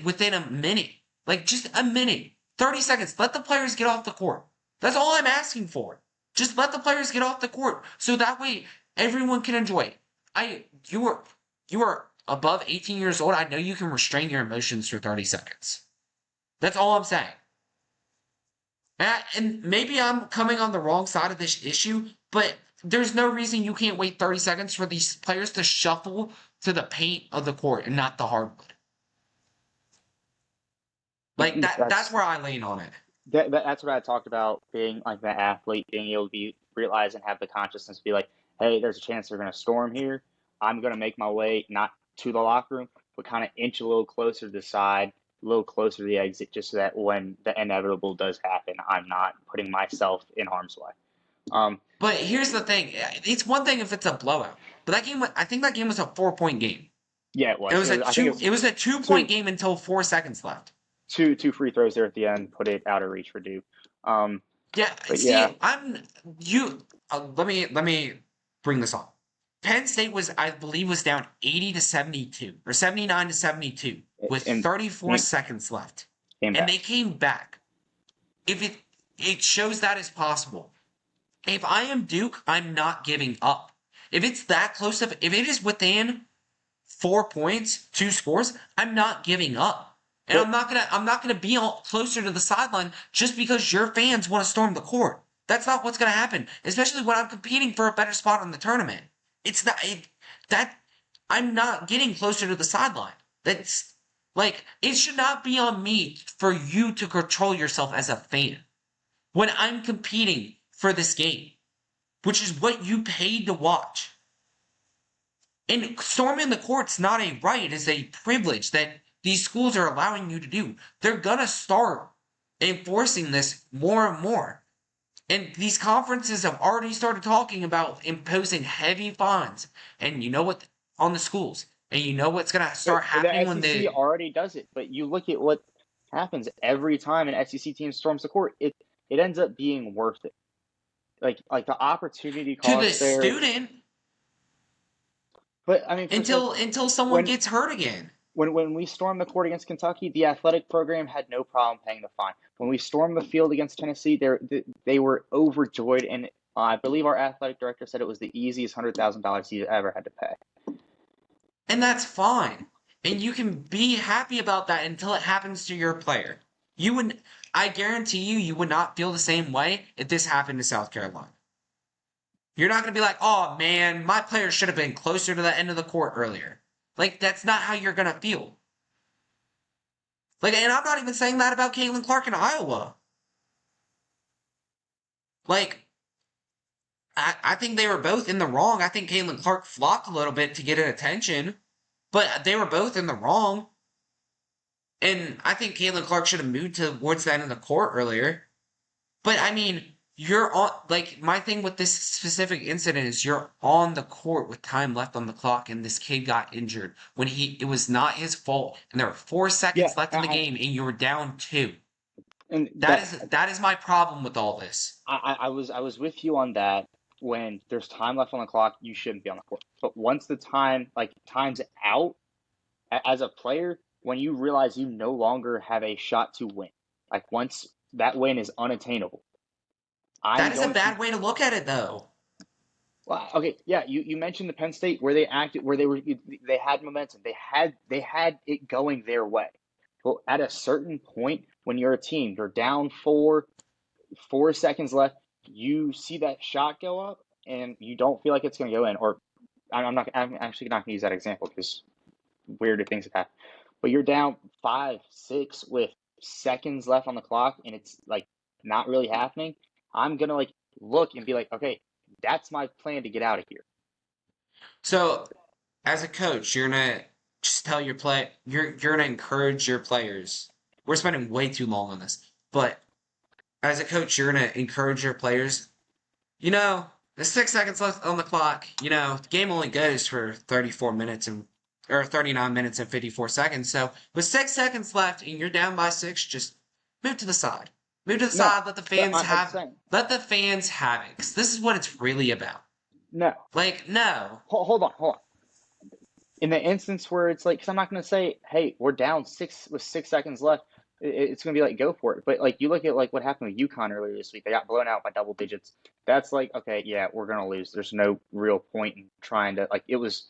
within a minute. Like just a minute, 30 seconds. Let the players get off the court. That's all I'm asking for. Just let the players get off the court so that way everyone can enjoy it. You are above 18 years old. I know you can restrain your emotions for 30 seconds. That's all I'm saying. And maybe I'm coming on the wrong side of this issue, but there's no reason you can't wait 30 seconds for these players to shuffle to the paint of the court and not the hardwood. Like that's That's where I lean on it. that's what I talked about being like the athlete, being able to realize and have the consciousness to be like, hey, there's a chance they're going to storm here. I'm going to make my way not to the locker room, but kind of inch a little closer to the side, a little closer to the exit, just so that when the inevitable does happen, I'm not putting myself in harm's way. But here's the thing: it's one thing if it's a blowout, but I think that game was a 4-point game. Yeah, it was. I think It was a two-point two game until 4 seconds left. two free throws there at the end, put it out of reach for Duke. Yeah, But see, yeah, let me bring this on. Penn State I believe, was down 80-72 or 79-72 with and 34 seconds left, came and back. they came back. If it shows that is possible. If I am Duke, I'm not giving up. If it's that close if it is within 4 points, 2 scores, I'm not giving up. And But I'm not gonna be closer to the sideline just because your fans want to storm the court. That's not what's gonna happen, especially when I'm competing for a better spot in the tournament. It's not that I'm not getting closer to the sideline. That's like it should not be on me for you to control yourself as a fan when I'm competing for this game, which is what you paid to watch. And storming the court's not a right, it's a privilege that these schools are allowing you to do. They're gonna start enforcing this more and more. And these conferences have already started talking about imposing heavy fines. And you know what? On the schools. And you know what's gonna but start the happening when SEC they already does it. But you look at what happens every time an SEC team storms the court. It ends up being worth it. Like the opportunity to the cost there. student But I mean, for example, until someone when gets hurt again. when we stormed the court against Kentucky, the athletic program had no problem paying the fine. When we stormed the field against Tennessee, they were overjoyed, and I believe our athletic director said it was the easiest $100,000 he ever had to pay. And that's fine. And you can be happy about that until it happens to your player. You would, I guarantee you, you would not feel the same way if this happened to South Carolina. You're not going to be like, oh man, my player should have been closer to the end of the court earlier. Like, that's not how you're going to feel. Like, and I'm not even saying that about Caitlin Clark in Iowa. Like, I think they were both in the wrong. I think Caitlin Clark flopped a little bit to get attention, but they were both in the wrong. And I think Caitlin Clark should have moved towards that in the court earlier. But I mean, you're on, like, my thing with this specific incident is you're on the court with time left on the clock, and this kid got injured when it was not his fault, and there were 4 seconds Yeah, left in the game, and you were down 2. and that That is my problem with all this. I was with you on that. When there's time left on the clock, you shouldn't be on the court. But once the time's out, as a player, when you realize you no longer have a shot to win, like once that win is unattainable, I'm That is a going to. bad way to look at it, though. Well, okay, yeah, you mentioned the Penn State where they had momentum, they had it going their way. Well, at a certain point, when you're a team, you're down 4 seconds left, you see that shot go up, and you don't feel like it's going to go in. Or I'm actually not going to use that example because weirder things have happened. But you're down 5, 6 with seconds left on the clock, and it's like not really happening. I'm gonna like look and be like, okay, that's my plan to get out of here. So, as a coach, you're gonna just tell you're gonna encourage your players. We're spending way too long on this, but as a coach, you're gonna encourage your players. There's 6 seconds left on the clock. The game only goes for 34 minutes or 39 minutes and 54 seconds. So with 6 seconds left and you're down by 6, just move to the side. Move to the No, side. Let the but fans I'm have. saying Let the fans have it. 'Cause this is what it's really about. no. Like, no. Hold on. In the instance where it's like, because I'm not gonna say, hey, we're down 6 seconds left. It's gonna be like, go for it. But like, you look at like what happened with UConn earlier this week. They got blown out by double digits. That's like, okay, yeah, we're gonna lose. There's no real point in trying to like. It was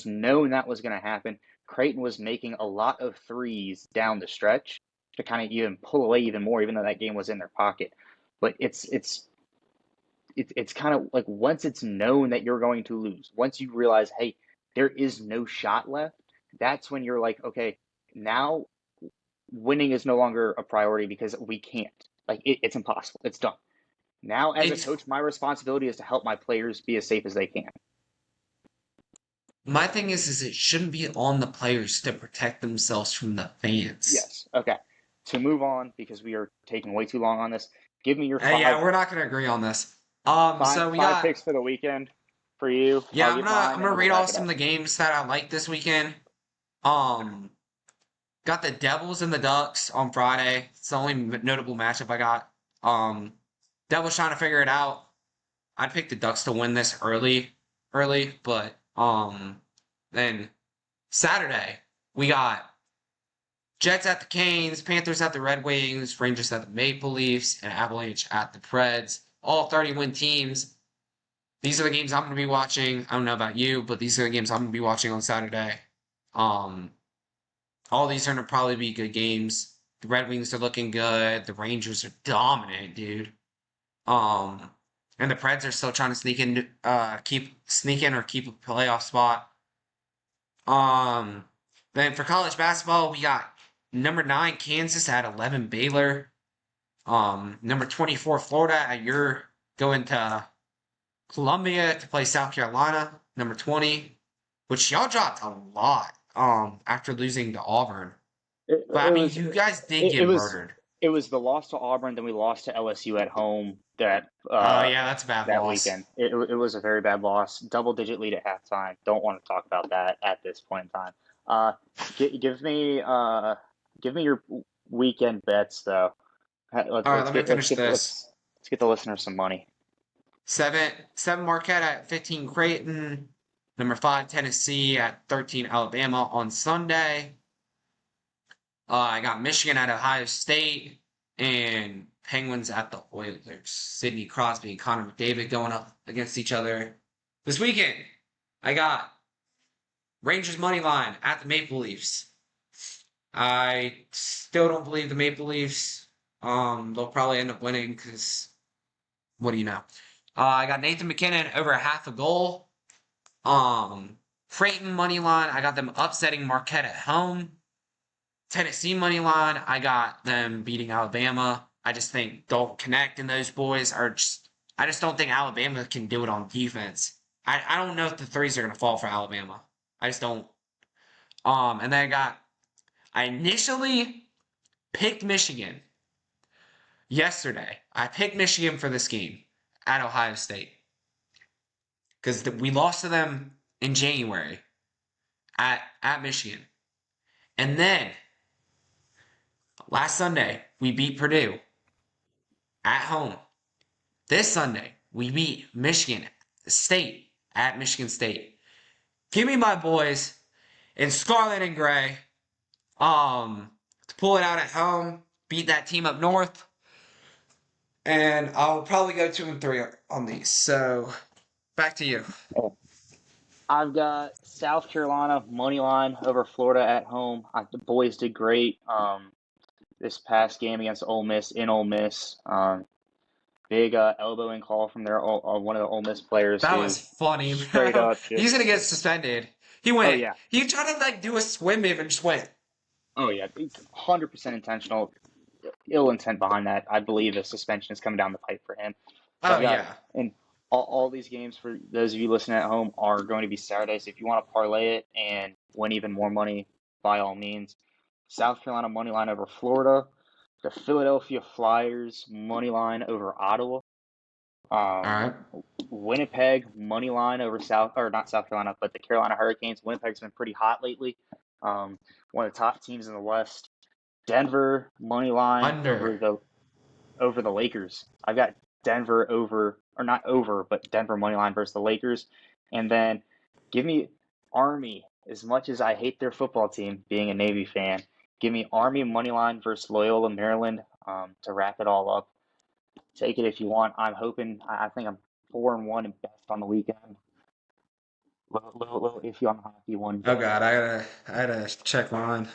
known that was gonna happen. Creighton was making a lot of threes down the stretch to kind of even pull away even more, even though that game was in their pocket. But it's kind of like once it's known that you're going to lose, once you realize, hey, there is no shot left, that's when you're like, okay, now winning is no longer a priority because we can't. Like it's impossible. It's done. Now, as a It's coach, my responsibility is to help my players be as safe as they can. my thing is it shouldn't be on the players to protect themselves from the fans. Yes. Okay. To move on because we are taking way too long on this. Give me your Yeah, five we're not gonna agree on this. five So we five got picks for the weekend for you. yeah. I'll I'm give gonna mine I'm and gonna then we'll read off wrap it some of up. the games that I like this weekend. Um, got the Devils and the Ducks on Friday. It's the only notable matchup I got. Devils trying to figure it out. I'd pick the Ducks to win this early, but then Saturday we got Jets at the Canes, Panthers at the Red Wings, Rangers at the Maple Leafs, and Avalanche at the Preds. All 30-win teams. These are the games I'm going to be watching. I don't know about you, but these are the games I'm going to be watching on Saturday. Um, All these are gonna probably be good games. The Red Wings are looking good. The Rangers are dominant, dude. Um, and the Preds are still trying to sneak in or keep a playoff spot. Um, then for college basketball, we got number 9 Kansas at 11 Baylor. Number 24 Florida at your going to Columbia to play South Carolina. Number 20, which y'all dropped a lot. After losing to Auburn. But I It mean, was you guys did it, it get was murdered. it was the loss to Auburn, then we lost to LSU at home Oh yeah, that's a bad that loss. weekend. It was a very bad loss. Double digit lead at halftime. Don't want to talk about that at this point in time. Uh, give me your weekend bets though. All right, let me finish this. Let's get the listeners some money. Seven Marquette at 15 Creighton. Number 5 Tennessee at 13 Alabama on Sunday. I got Michigan at Ohio State and Penguins at the Oilers. Sidney Crosby and Connor McDavid going up against each other. This weekend, I got Rangers money line at the Maple Leafs. I still don't believe the Maple Leafs. They'll probably end up winning because what do you know? I got Nathan McKinnon over a half a goal. Creighton money line, I got them upsetting Marquette at home. Tennessee money line, I got them beating Alabama. I just think Dalton Connect and those boys are just. I just don't think Alabama can do it on defense. I don't know if the threes are gonna fall for Alabama. I just don't. And then I initially picked Michigan yesterday. I picked Michigan for this game at Ohio State because we lost to them in January at Michigan, and then last Sunday we beat Purdue at home. This Sunday we beat Michigan State at Michigan State. Give me my boys in scarlet and gray. To pull it out at home, beat that team up north, and I'll probably go 2-3 on these. So back to you. I've got South Carolina money line over Florida at home. The boys did great this past game against Ole Miss in Ole Miss. Big elbowing call from one of the Ole Miss players That who was funny, straight bro. up He's gonna just get suspended. He oh went. yeah He tried to like do a swim move and just went. 100% intentional, ill intent behind that. I believe a suspension is coming down the pipe for him. So Oh I've got yeah. and all these games for those of you listening at home are going to be Saturday. So if you want to parlay it and win even more money, by all means. South Carolina money line over Florida, the Philadelphia Flyers money line over Ottawa. All Um, right. Winnipeg money line over not South Carolina, but the Carolina Hurricanes. Winnipeg's been pretty hot lately. One of the top teams in the West. Denver money line Under. over the Lakers. I've got Denver over, or not over, but Denver money line versus the Lakers. And then give me Army. As much as I hate their football team, being a Navy fan, give me Army money line versus Loyola Maryland to wrap it all up. Take it if you want. I'm hoping. I think I'm 4-1 and best on the weekend. Little iffy on the hockey one, Oh but God, I gotta check mine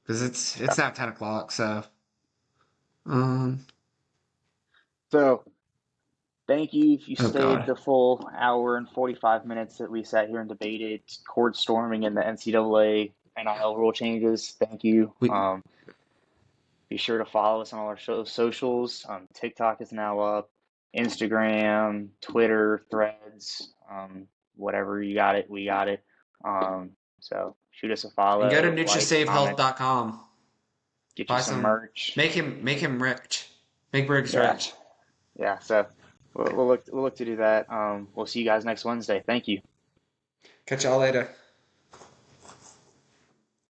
because it's now 10 o'clock. So um. so thank you if you Oh stayed God. the full hour and 45 minutes that we sat here and debated court storming and the NCAA NIL rule changes. Thank you. We. Be sure to follow us on all our socials. TikTok is now up, Instagram, Twitter, Threads, whatever you got it, we got it. So shoot us a And go to follow, like, comment, NutriSaveHealth.com. get you Buy some some. merch. Make him rich. Make Briggs Yeah, rich. yeah. So we'll look to do that. We'll see you guys next Wednesday. Thank you. Catch y'all later.